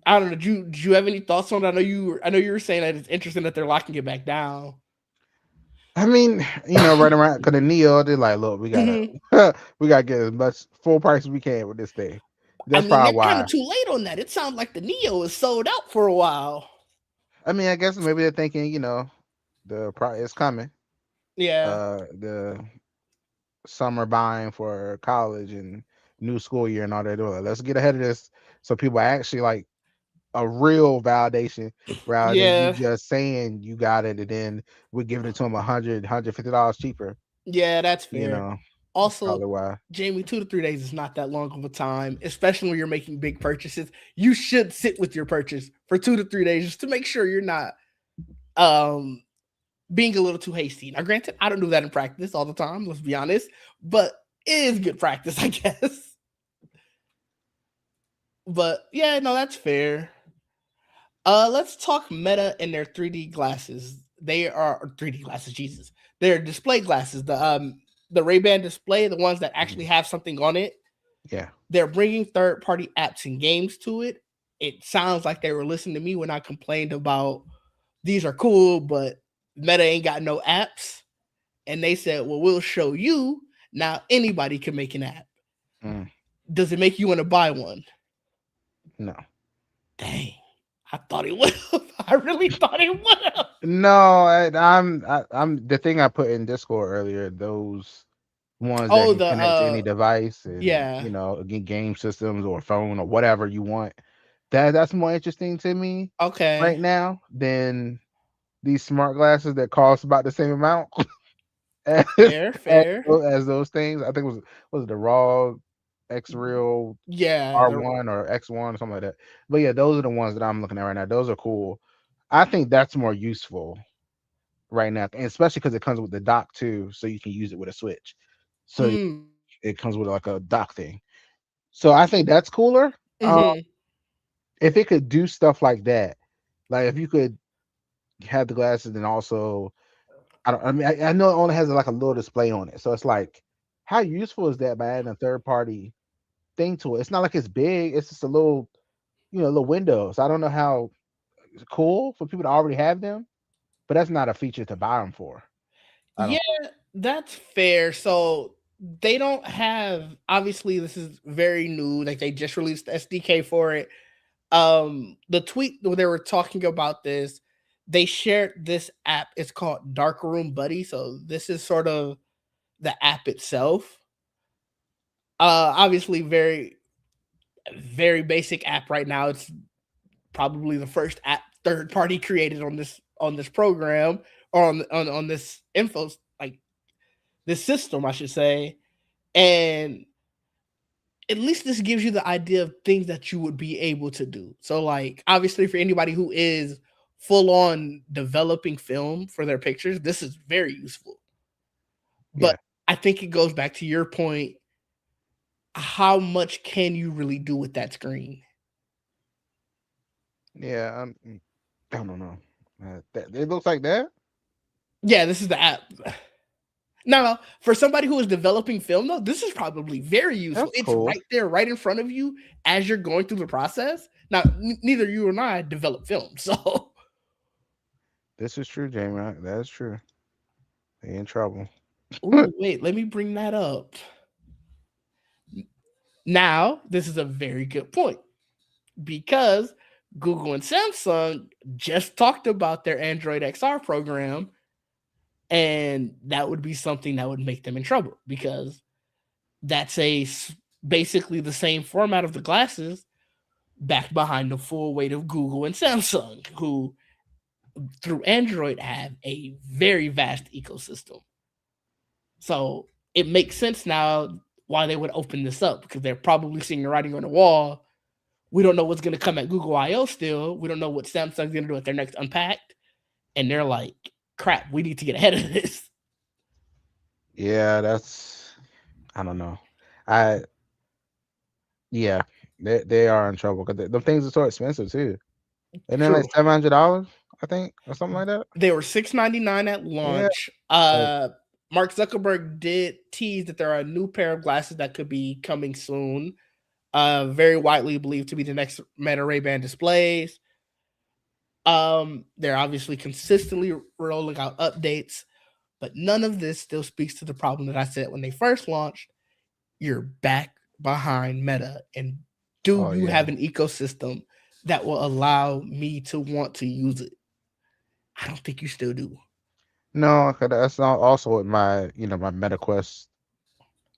I don't know. Do you have any thoughts on it? I know you were saying that it's interesting that they're locking it back down. I mean, right around because the Neo, they're like, look, we gotta get as much full price as we can with this thing. That's probably why. They're kind of too late on that. It sounds like the Neo is sold out for a while. I mean, I guess maybe they're thinking, the price is coming. Yeah. The summer buying for college and new school year and all that. Like, let's get ahead of this so people actually like a real validation rather than you just saying you got it and then we're giving it to them $150 cheaper. Yeah, that's fair. Also, Jamie, 2 to 3 days is not that long of a time, especially when you're making big purchases. You should sit with your purchase for 2 to 3 days just to make sure you're not being a little too hasty. Now, granted, I don't do that in practice all the time, let's be honest, but it is good practice, I guess. But yeah, no, that's fair. Let's talk Meta and their 3D glasses. They are 3D glasses, Jesus. They're display glasses. The Ray-Ban display, the ones that actually have something on it. Yeah. They're bringing third-party apps and games to it. It sounds like they were listening to me when I complained about these are cool, but Meta ain't got no apps. And they said, well, we'll show you. Now anybody can make an app. Does it make you want to buy one? No. Dang. I thought it would have. I really thought it would have. No, I'm the thing I put in Discord earlier, those ones that can connect to any device and again, game systems or phone or whatever you want. That's more interesting to me right now than these smart glasses that cost about the same amount. as, Fair, fair. as those things. I think it was the raw X Real Yeah, R1 or X1 or something like that. But yeah, those are the ones that I'm looking at right now. Those are cool. I think that's more useful right now, and especially because it comes with the dock too, so you can use it with a Switch. So mm, it comes with like a dock thing. So I think that's cooler. hmm. If it could do stuff like that, like if you could have the glasses and also, I don't. I mean, I know it only has like a little display on it, so it's like, how useful is that by adding a third party thing to it? It's not like it's big. It's just a little, little window. So I don't know how cool for people to already have them, but that's not a feature to buy them for. I Yeah, don't. that's fair. So they don't have, obviously this is very new. Like they just released the SDK for it. The tweet where they were talking about this, they shared this app. It's called Dark Room Buddy. So this is sort of the app itself. Obviously very very basic app right now. It's probably the first app third party created on this program or on this info, like this system, I should say. And at least this gives you the idea of things that you would be able to do. So like obviously for anybody who is full on developing film for their pictures, this is very useful. But Yeah, I think it goes back to your point, how much can you really do with that screen? yeah. I don't know. It looks like that. Yeah, this is the app. Now, for somebody who is developing film, though, this is probably very useful. That's It's cool. right there, right in front of you as you're going through the process. Now, neither you and I develop film, so This is true, Jamie. That is true. They in trouble. ooh, wait, let me bring that up. Now, this is a very good point because Google and Samsung just talked about their Android XR program, and that would be something that would make them in trouble because that's basically the same format of the glasses backed behind the full weight of Google and Samsung, who through Android have a very vast ecosystem. So it makes sense now why they would open this up because they're probably seeing the writing on the wall. We don't know what's going to come at Google I/O still. We don't know what Samsung's going to do at their next Unpacked, and they're like, "Crap, we need to get ahead of this." Yeah, that's. I don't know. I Yeah, they are in trouble because the things are so expensive too. And then like True. $700, I think, or something like that. They were $699 at Yeah, launch. like Mark Zuckerberg did tease that there are a new pair of glasses that could be coming soon. Very widely believed to be the next Meta Ray-Ban displays. They're obviously consistently rolling out updates, but none of this still speaks to the problem that I said when they first launched. You're back behind Meta, and do oh you yeah. have an ecosystem that will allow me to want to use it? I don't think you still do. No, 'cause that's not also with my my MetaQuest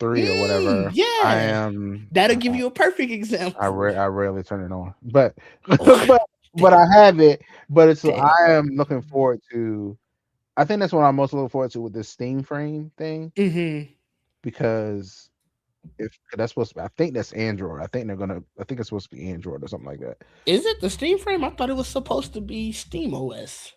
3 or whatever. I Yeah, am that'll give you a perfect example. I rarely turn it on, but Oh, but damn, I have it. But it's I damn. am looking forward to. I think that's what I'm most looking forward to with this Steam Frame thing Hmm. because if 'cause that's supposed to be, I think that's Android. I think it's supposed to be Android or something like that. Is it the Steam frame? I thought it was supposed to be Steam OS.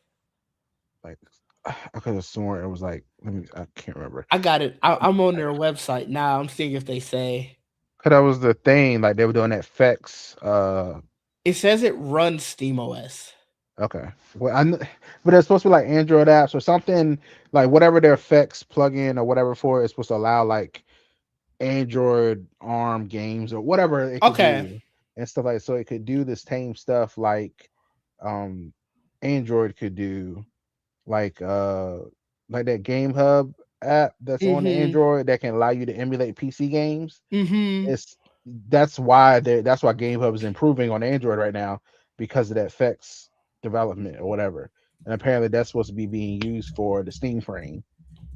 Like I could have sworn it was like I can't remember. I got it. I'm on their website now. I'm seeing if they say Cause that was the thing, like they were doing that FX. it says it runs Steam OS. Okay. Well, but it's supposed to be like Android apps or something, like whatever their effects plugin or whatever for it's supposed to allow like Android ARM games or whatever it could Okay. do and stuff like so it could do the same stuff um Android could do like that Game Hub app that's on the Mm-hmm. Android that can allow you to emulate PC games. Mm-hmm. It's that's why Game Hub is improving on Android right now because of that effects development or whatever. And apparently that's supposed to be being used for the Steam frame.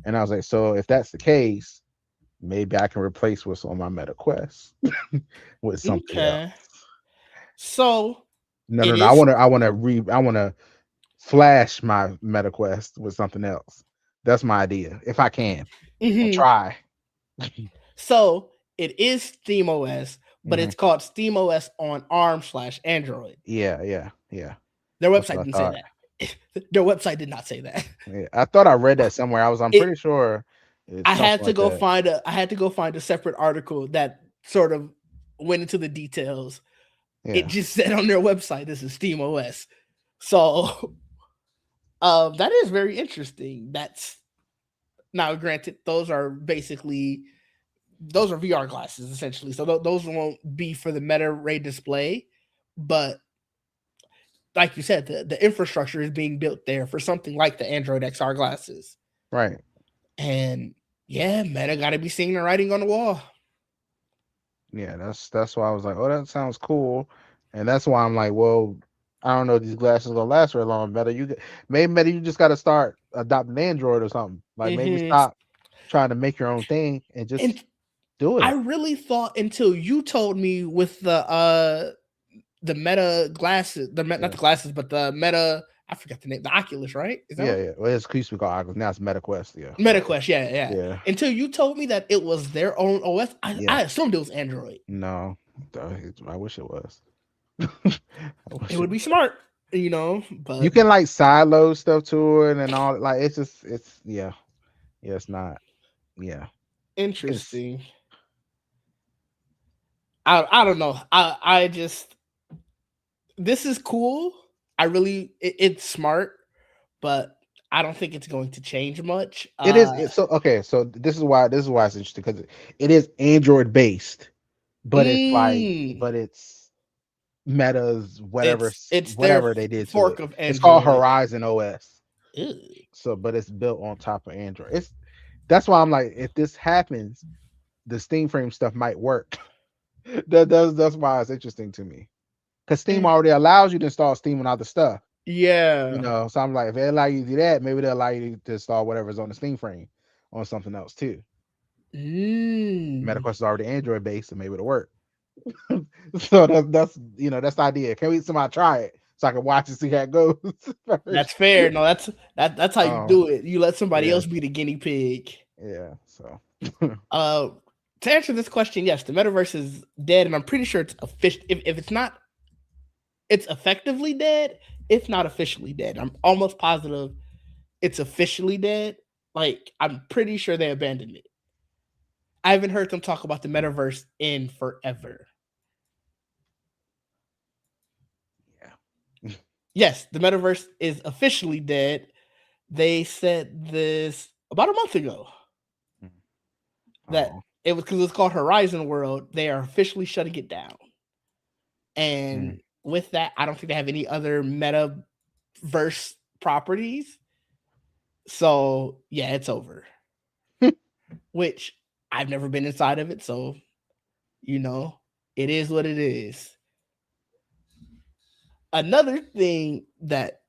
And I was like, so if that's the case, maybe I can replace what's on my Meta Quest with something else. Okay. So No, no, it no. is I wanna flash my Meta Quest with something else. That's my idea. If I can, or Hmm. try. So it is SteamOS, but Hmm. it's called SteamOS on ARM/Android. Yeah, yeah, yeah. Their That's website what didn't I say thought. that. Their website did not say that. Yeah, I thought I read that somewhere. I'm It pretty sure it's something like that. I had to go find a separate article that sort of went into the details. It Yeah, just said on their website this is SteamOS. So that is very interesting. That's now granted those are basically those are VR glasses essentially. So those won't be for the Meta Ray display, but like you said, the infrastructure is being built there for something like the Android XR glasses. right. And yeah, Meta got to be seeing the writing on the wall. Yeah, that's why I was like, oh, that sounds cool, and that's why I'm like, well, I don't know if these glasses gonna last very long. Maybe Meta, you just got to start adopting Android or something. Like maybe Hmm. stop trying to make your own thing and just And do I it. really thought until you told me with the Meta glasses, not Yeah, the glasses, but the Meta. I forgot the name. The Oculus, right? Is that yeah, what? yeah. Well, it's used to be called Oculus. Now it's MetaQuest. Yeah, but MetaQuest, yeah, yeah. yeah, Until you told me that it was their own OS, yeah. I assumed it was Android. No, I wish it was. I It wish it would be was. smart, You but can like sideload stuff to it and all. Like it's just yeah, yeah. It's not. Yeah, it's interesting. I don't know. I just this is cool. I really it's smart, but I don't think it's going to change much. it is. It's so okay. So this is why it's interesting because it is Android based, but it's like Mm, but it's Meta's it's their whatever they did to it. fork of It's called Android. Horizon OS. Ew. So, but it's built on top of Android. It's That's why I'm like, if this happens, the Steam Frame stuff might work. That's why it's interesting to me because Steam Mm, already allows you to install Steam on other stuff. yeah. So I'm like, if they allow you to do that, maybe they'll allow you to install whatever's on the Steam Frame on something else too. Mm. MetaQuest is already Android based, so maybe it'll work. So that's the idea. Can we somebody try it so I can watch and see how it goes That's first? fair. No, that's how you Um, do it. You let somebody yeah, else be the guinea pig. yeah. So Uh, to answer this question, yes, the metaverse is dead, and I'm pretty sure it's official. If it's not, it's effectively dead. If not officially dead, I'm almost positive it's officially dead. Like I'm pretty sure they abandoned it. I haven't heard them talk about the metaverse in forever. yeah. Yes, the metaverse is officially dead. They said this about a month ago that Oh. it was because it was called Horizon World. They are officially shutting it down. Mm. And with that, I don't think they have any other metaverse properties. So yeah, it's over. Which I've never been inside of it, so you know, it is what it is. Another thing that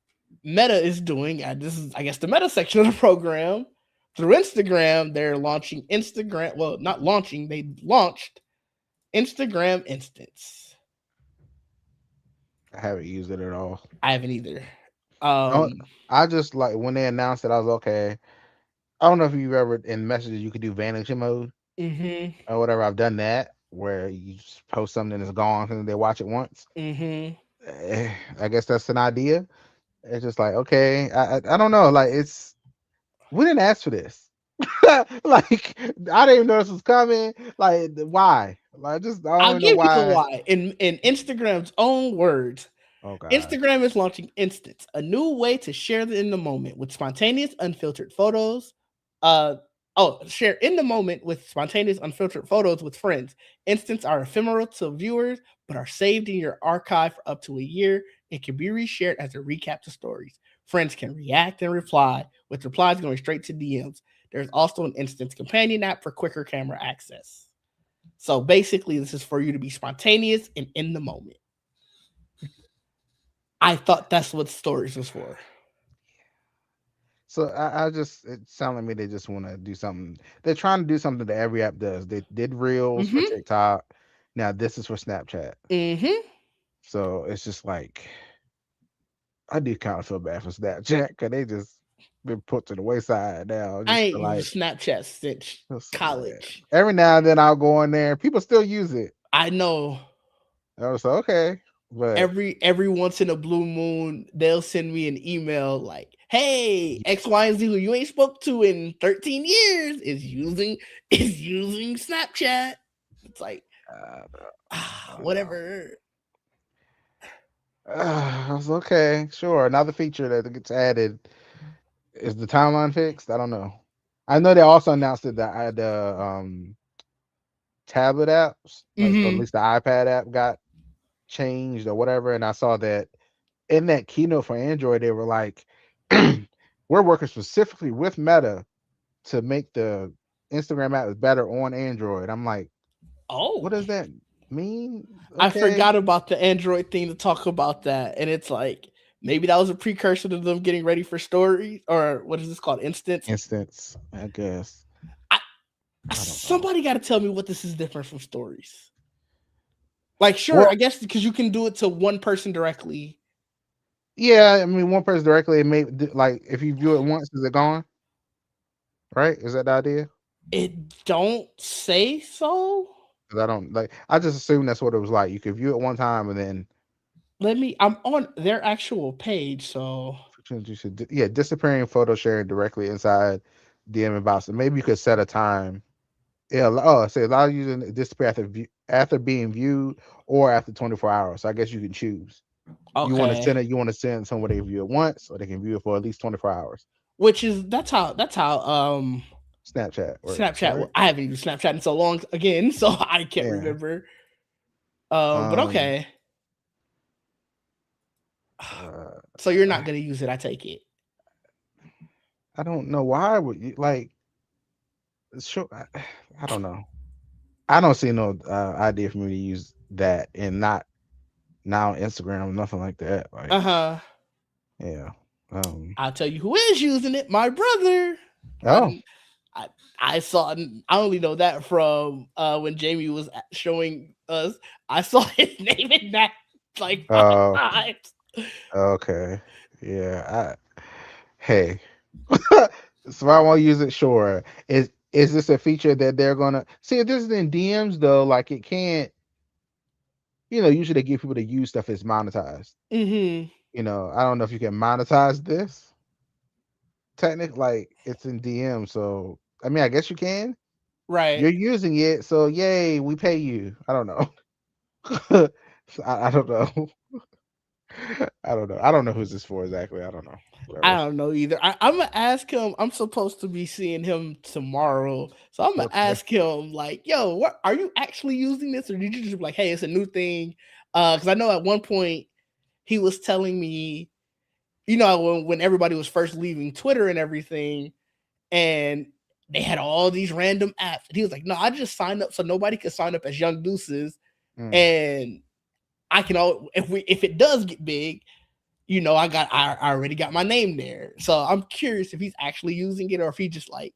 Meta is doing, and this is I guess the Meta section of the program, through Instagram, they're launching Instagram. Well, not launching, they launched Instagram Instance. I haven't used it at all. I haven't either. Oh, Um, I just like when they announced it, I was okay. I don't know if you've ever in messages you could do vanity mode mm-hmm, or whatever. I've done that where you just post something and it's gone and they watch it once. mm-hmm. I guess that's an idea. It's just like okay, I don't know. Like we didn't ask for this. Like I didn't even know this was coming. Like why? Like just I don't I'll even know give you the why. why. In Instagram's own words, Oh God. Instagram is launching Instance, a new way to share in the moment with spontaneous, unfiltered photos. Uh share in the moment with spontaneous, unfiltered photos with friends. Instants are ephemeral to viewers, but are saved in your archive for up to a year and can be reshared as a recap to stories. Friends can react and reply, with replies going straight to DMs. There's also an Instance companion app for quicker camera access. So basically, this is for you to be spontaneous and in the moment. I thought that's what stories was for. So I just it sounds like me they just want to do something. They're trying to do something that every app does. They did Reels for Mm-hmm. TikTok. Now this is for Snapchat. Mm-hmm. So it's just like I do kind of feel bad for Snapchat because they just been put to the wayside now. I Just ain't feel like used Snapchat since college. every now and then I'll go on there. People still use it. I know. I was like, okay, but Every once in a blue moon, they'll send me an email like, "Hey, X, Y, and Z, who you ain't spoke to in 13 years, is using Snapchat." It's like, know. whatever. I was okay, sure. Another feature that gets added is the timeline fixed. I don't know. I know they also announced that the tablet apps, like so at Hmm. least the iPad app got changed or whatever. And I saw that in that keynote for Android, they were like, "We're working specifically with Meta to make the Instagram app better on Android." I'm like, Oh, what does that mean? I Okay, forgot about the Android thing to talk about that, and it's like maybe that was a precursor to them getting ready for stories, or what is this called, instance? instance, I guess. I, I don't know. somebody got to tell me what this is different from stories. Like, sure, Well, I guess because you can do it to one person directly. yeah, I mean, one person directly, it may like if you view it once, is it gone? Right? Is that the idea? It don't say so. Because I don't like. I just assume that's what it was like. You could view it one time and then I'm on their actual page, so you should, yeah, disappearing photo sharing directly inside DM inbox. And maybe you could set a time. Yeah. Oh, say allow you to disappear after being viewed or after 24 hours. So I guess you can choose. You want to okay. send it. You want to send somebody to view it once, or they can view it for at least 24 hours. Which is that's how Snapchat works, Snapchat. right? I haven't used Snapchat in so long again, so I can't Yeah. remember. But Um. okay. Uh, So you're not I, gonna use it, I take it. I don't know why would you like. Sure. I don't know. I don't see no idea for me to use that and not now Instagram, nothing like that. Like, Uh huh. yeah. I'll tell you who is using it. My brother. Oh. I I, I saw. I only know that from when Jamie was showing us. I saw his name in that like five Uh. times. Okay. Yeah. Hey. So I want to use it. Sure. Is this a feature that they're gonna see? If this is in DMs though, like it can't. Usually they give people to use stuff that's monetized. Mm-hmm. I don't know if you can monetize this. Technically, like it's in DM, so I mean, I guess you can. Right. You're using it, so yay, we pay you. I don't know. I don't know. I don't know. I don't know who's this for exactly. I don't know. I Whatever. don't know either. I'm gonna ask him. I'm supposed to be seeing him tomorrow, so I'm gonna Okay. ask him like, "Yo, what are you actually using this, or did you just be like, hey, it's a new thing?" Because I know at one point he was telling me, when everybody was first leaving Twitter and everything, and they had all these random apps, and he was like, "No, I just signed up so nobody could sign up as Young Deuces, Mm. and I can all if it does get big." I already got my name there. So I'm curious if he's actually using it or if he just like,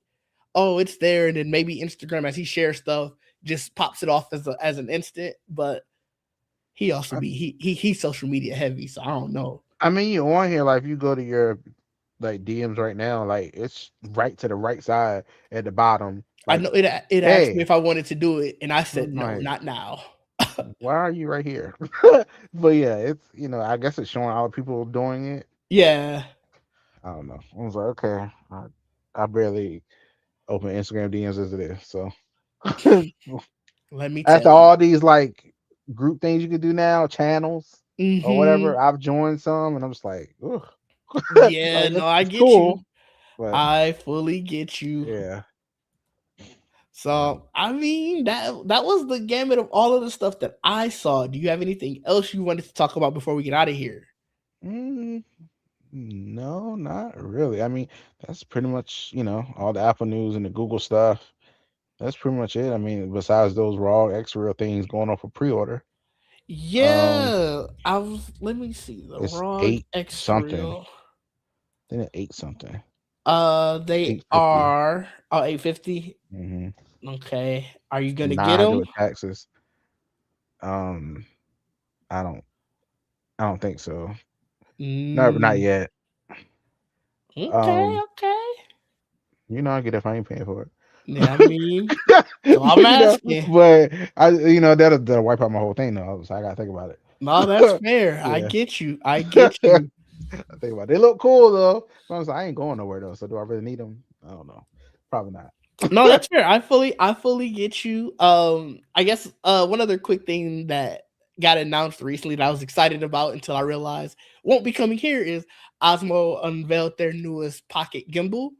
oh, it's there, and then maybe Instagram as he shares stuff just pops it off as an instant. But he also I, he's social media heavy, so I don't know. I mean, you on here like if you go to your like DMs right now, like it's right to the right side at the bottom. I Like, know it asked me hey, if I wanted to do it, and I said I'm no, like, not now. why are you right here? But yeah, it's I guess it's showing all the people doing it. Yeah, I don't know. I was like, okay, I barely open Instagram DMs as it is. So let me after tell you. all these like group things you can do now, channels or Hmm. whatever, I've joined some and I'm just like, ugh. Yeah, Like no, I it's get you. cool, but I fully get you. yeah. So I mean that was the gamut of all of the stuff that I saw. Do you have anything else you wanted to talk about before we get out of here? Mm, no, not really. I mean, that's pretty much, all the Apple News and the Google stuff. That's pretty much it. I mean, besides those raw X real things going on for pre-order. Um, Yeah, I was. Let me see the it's ROG eight X something. Real. Then it eight something. They 850. are 850. Mm-hmm. Okay, are you gonna get 900 them? with taxes. Um, I don't I don't think so. No, not Mm, yet. Okay. Okay. You know, I get if I ain't paying for it. Yeah, I mean, so I'm You know, asking. but that'll wipe out my whole thing though. So I gotta think about No, that's it. fair. I Yeah, get you. I get you. I think about it. They look cool though. But I ain't going nowhere though. So do I really need them? I don't know. Probably not. No, that's fair. I fully get you. I guess one other quick thing that got announced recently that I was excited about until I realized won't be coming here is Osmo unveiled their newest pocket gimbal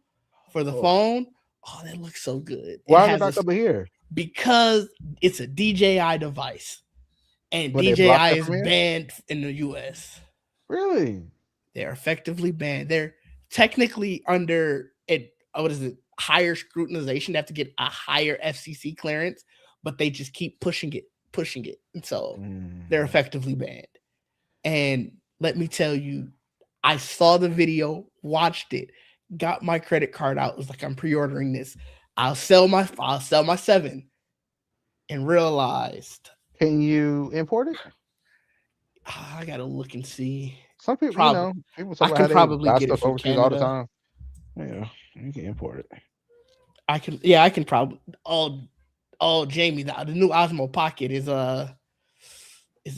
for the Oh, phone. Oh, that looks so good. It why is it has not coming here? because it's a DJI device and But they blocked DJI it is from here. banned in the US. Really? They're effectively banned. They're technically under it. What is it? Higher scrutinization. They have to get a higher FCC clearance, but they just keep pushing it, and so they're effectively banned. And let me tell you, I saw the video, watched it, got my credit card out. Was like, I'm pre-ordering this. I'll sell my 7, and realized Can you import it? I gotta look and see. Some people, Probably people I talk about can how they probably buy get it stuff from overseas all the Canada. time. Yeah, you can import it. I can probably. Oh, Jamie, the new Osmo Pocket is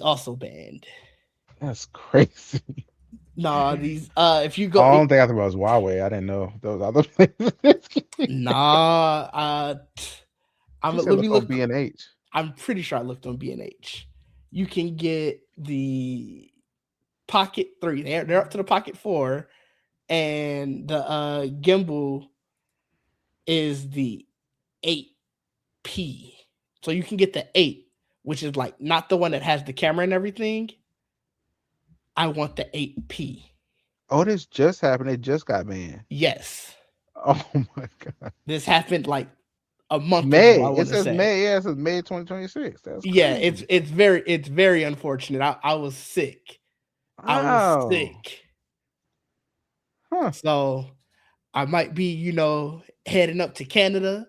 also banned. That's crazy. Nah, these if you Oh, go I don't think I thought it was Huawei. I didn't know those other places. nah She said let me look on look. B&H. I'm pretty sure I looked on B&H. You can get the Pocket 3. They're up to the Pocket 4, and the gimbal is the 8P. So you can get the 8, which is like not the one that has the camera and everything. I want the 8P. Oh, this just happened. It just got banned. Yes. Oh my god. This happened like a month ago, May. I It want to says say. May. Yeah, it says May 2026. That's Yeah, crazy. it's very unfortunate. I was sick. I was Wow. sick. Huh. So I might be, heading up to Canada.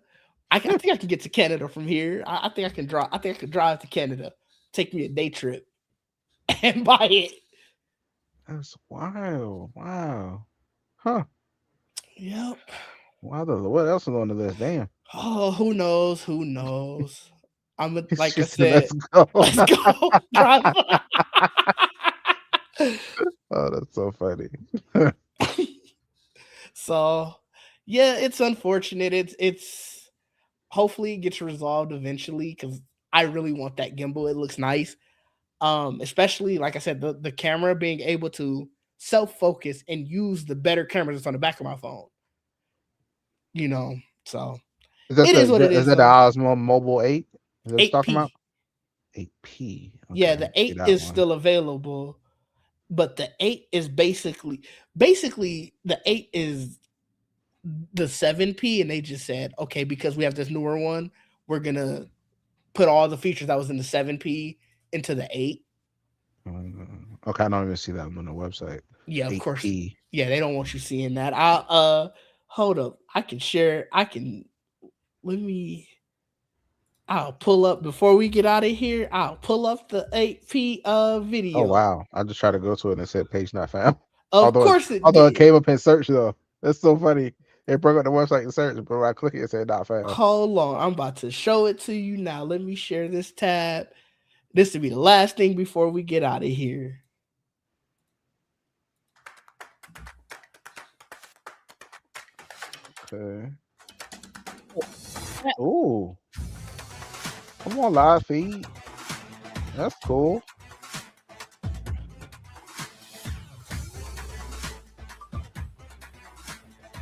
I think I can get to Canada from here. I think I can drive. I think I could drive to Canada, take me a day trip, and buy it. That's wild. Wow. Huh. Yep. Wow. What else is on the list? Damn. Oh, who knows? Who knows? Like She I said, let's said, go. let's go drive. Oh, that's so funny. So, yeah, it's unfortunate. It's hopefully it gets resolved eventually because I really want that gimbal. It looks nice. Especially like I said, the camera being able to self-focus and use the better cameras that's on the back of my phone. So Is that it is what it is is that the though. Osmo Mobile 8? Is that what you're talking about? 8P. 8P. Okay, Yeah, I the didn't see 8 that is one. still available, but the 8 is basically the 8 is the 7P, and they just said, okay, because we have this newer one, we're gonna put all the features that was in the 7P into the 8. Okay, I don't even see that on the website. Yeah, of course. 8P. Yeah, they don't want you seeing that. I'll hold up. I'll pull up before we get out of here. I'll pull up the 8P video. Oh wow! I just tried to go to it and it said page not found. Of course it Although it did. came up in search though. That's so funny. It broke up the website in search, but when I click it said not found. Hold on. I'm about to show it to you now. Let me share this tab. This will be the last thing before we get out of here. Okay. Ooh. I'm on live feed. That's cool.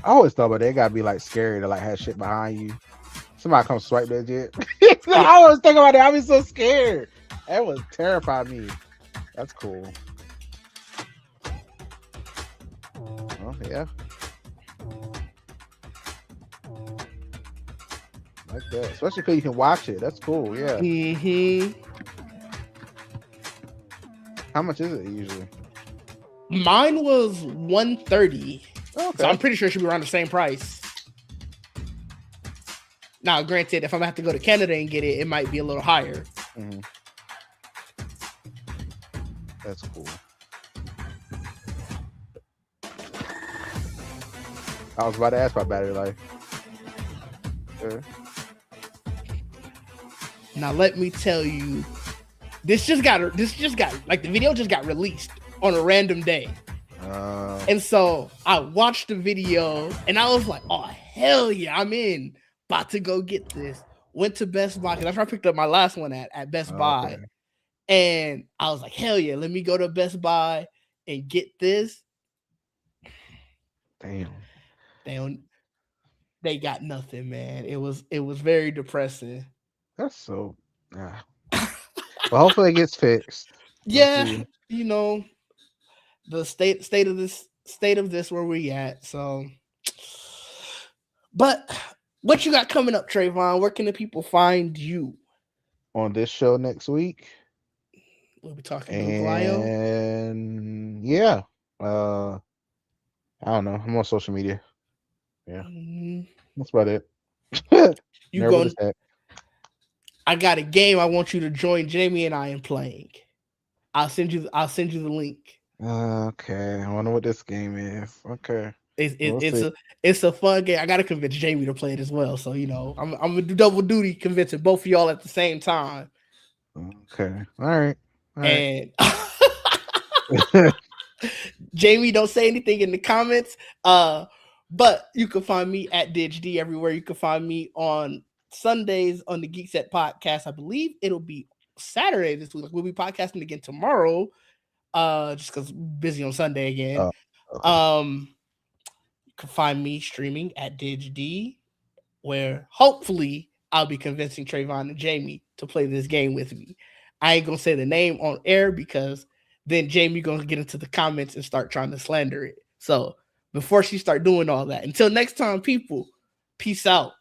I always thought about they gotta be like scary to like have shit behind you. Somebody come swipe that shit. I always think about it. I be so scared. That would terrify me. That's cool. Oh yeah. Like that. Especially because you can watch it. That's cool. Yeah. Mm-hmm. How much is it usually? Mine was $130. Okay. So I'm pretty sure it should be around the same price. Now, granted, if I'm gonna have to go to Canada and get it, it might be a little higher. Mm-hmm. That's cool. I was about to ask about battery life. Now let me tell you, this just got like the video just got released on a random day. And so I watched the video and I was like, oh hell yeah, I'm in. About to go get this. Went to Best Buy because that's where I picked up my last one at Best Buy. Okay. And I was like, hell yeah, let me go to Best Buy and get this. Damn. They got nothing, man. It was very depressing. That's so. Well, hopefully it gets fixed. Yeah, you know, the state of this where we at. So, but what you got coming up, Trayvon? Where can the people find you? On this show next week. We'll be talking Google I/O. And yeah, I don't know. I'm on social media. Yeah, that's about it. You going? I got a game I want you to join Jamie and I in playing. I'll send you the link. Okay, I wonder what this game is. Okay, it's a fun game. I gotta convince Jamie to play it as well. So you know, I'm gonna do double duty convincing both of y'all at the same time. Okay, all right. And Jamie, don't say anything in the comments. But you can find me at DigD everywhere. You can find me on Sundays on the Geek Set podcast. I believe it'll be Saturday this week. We'll be podcasting again tomorrow. Just because busy on Sunday again. Okay. You can find me streaming at DigD, where hopefully I'll be convincing Trayvon and Jamie to play this game with me. I ain't gonna say the name on air because then Jamie gonna get into the comments and start trying to slander it. So before she start doing all that, until next time, people, peace out.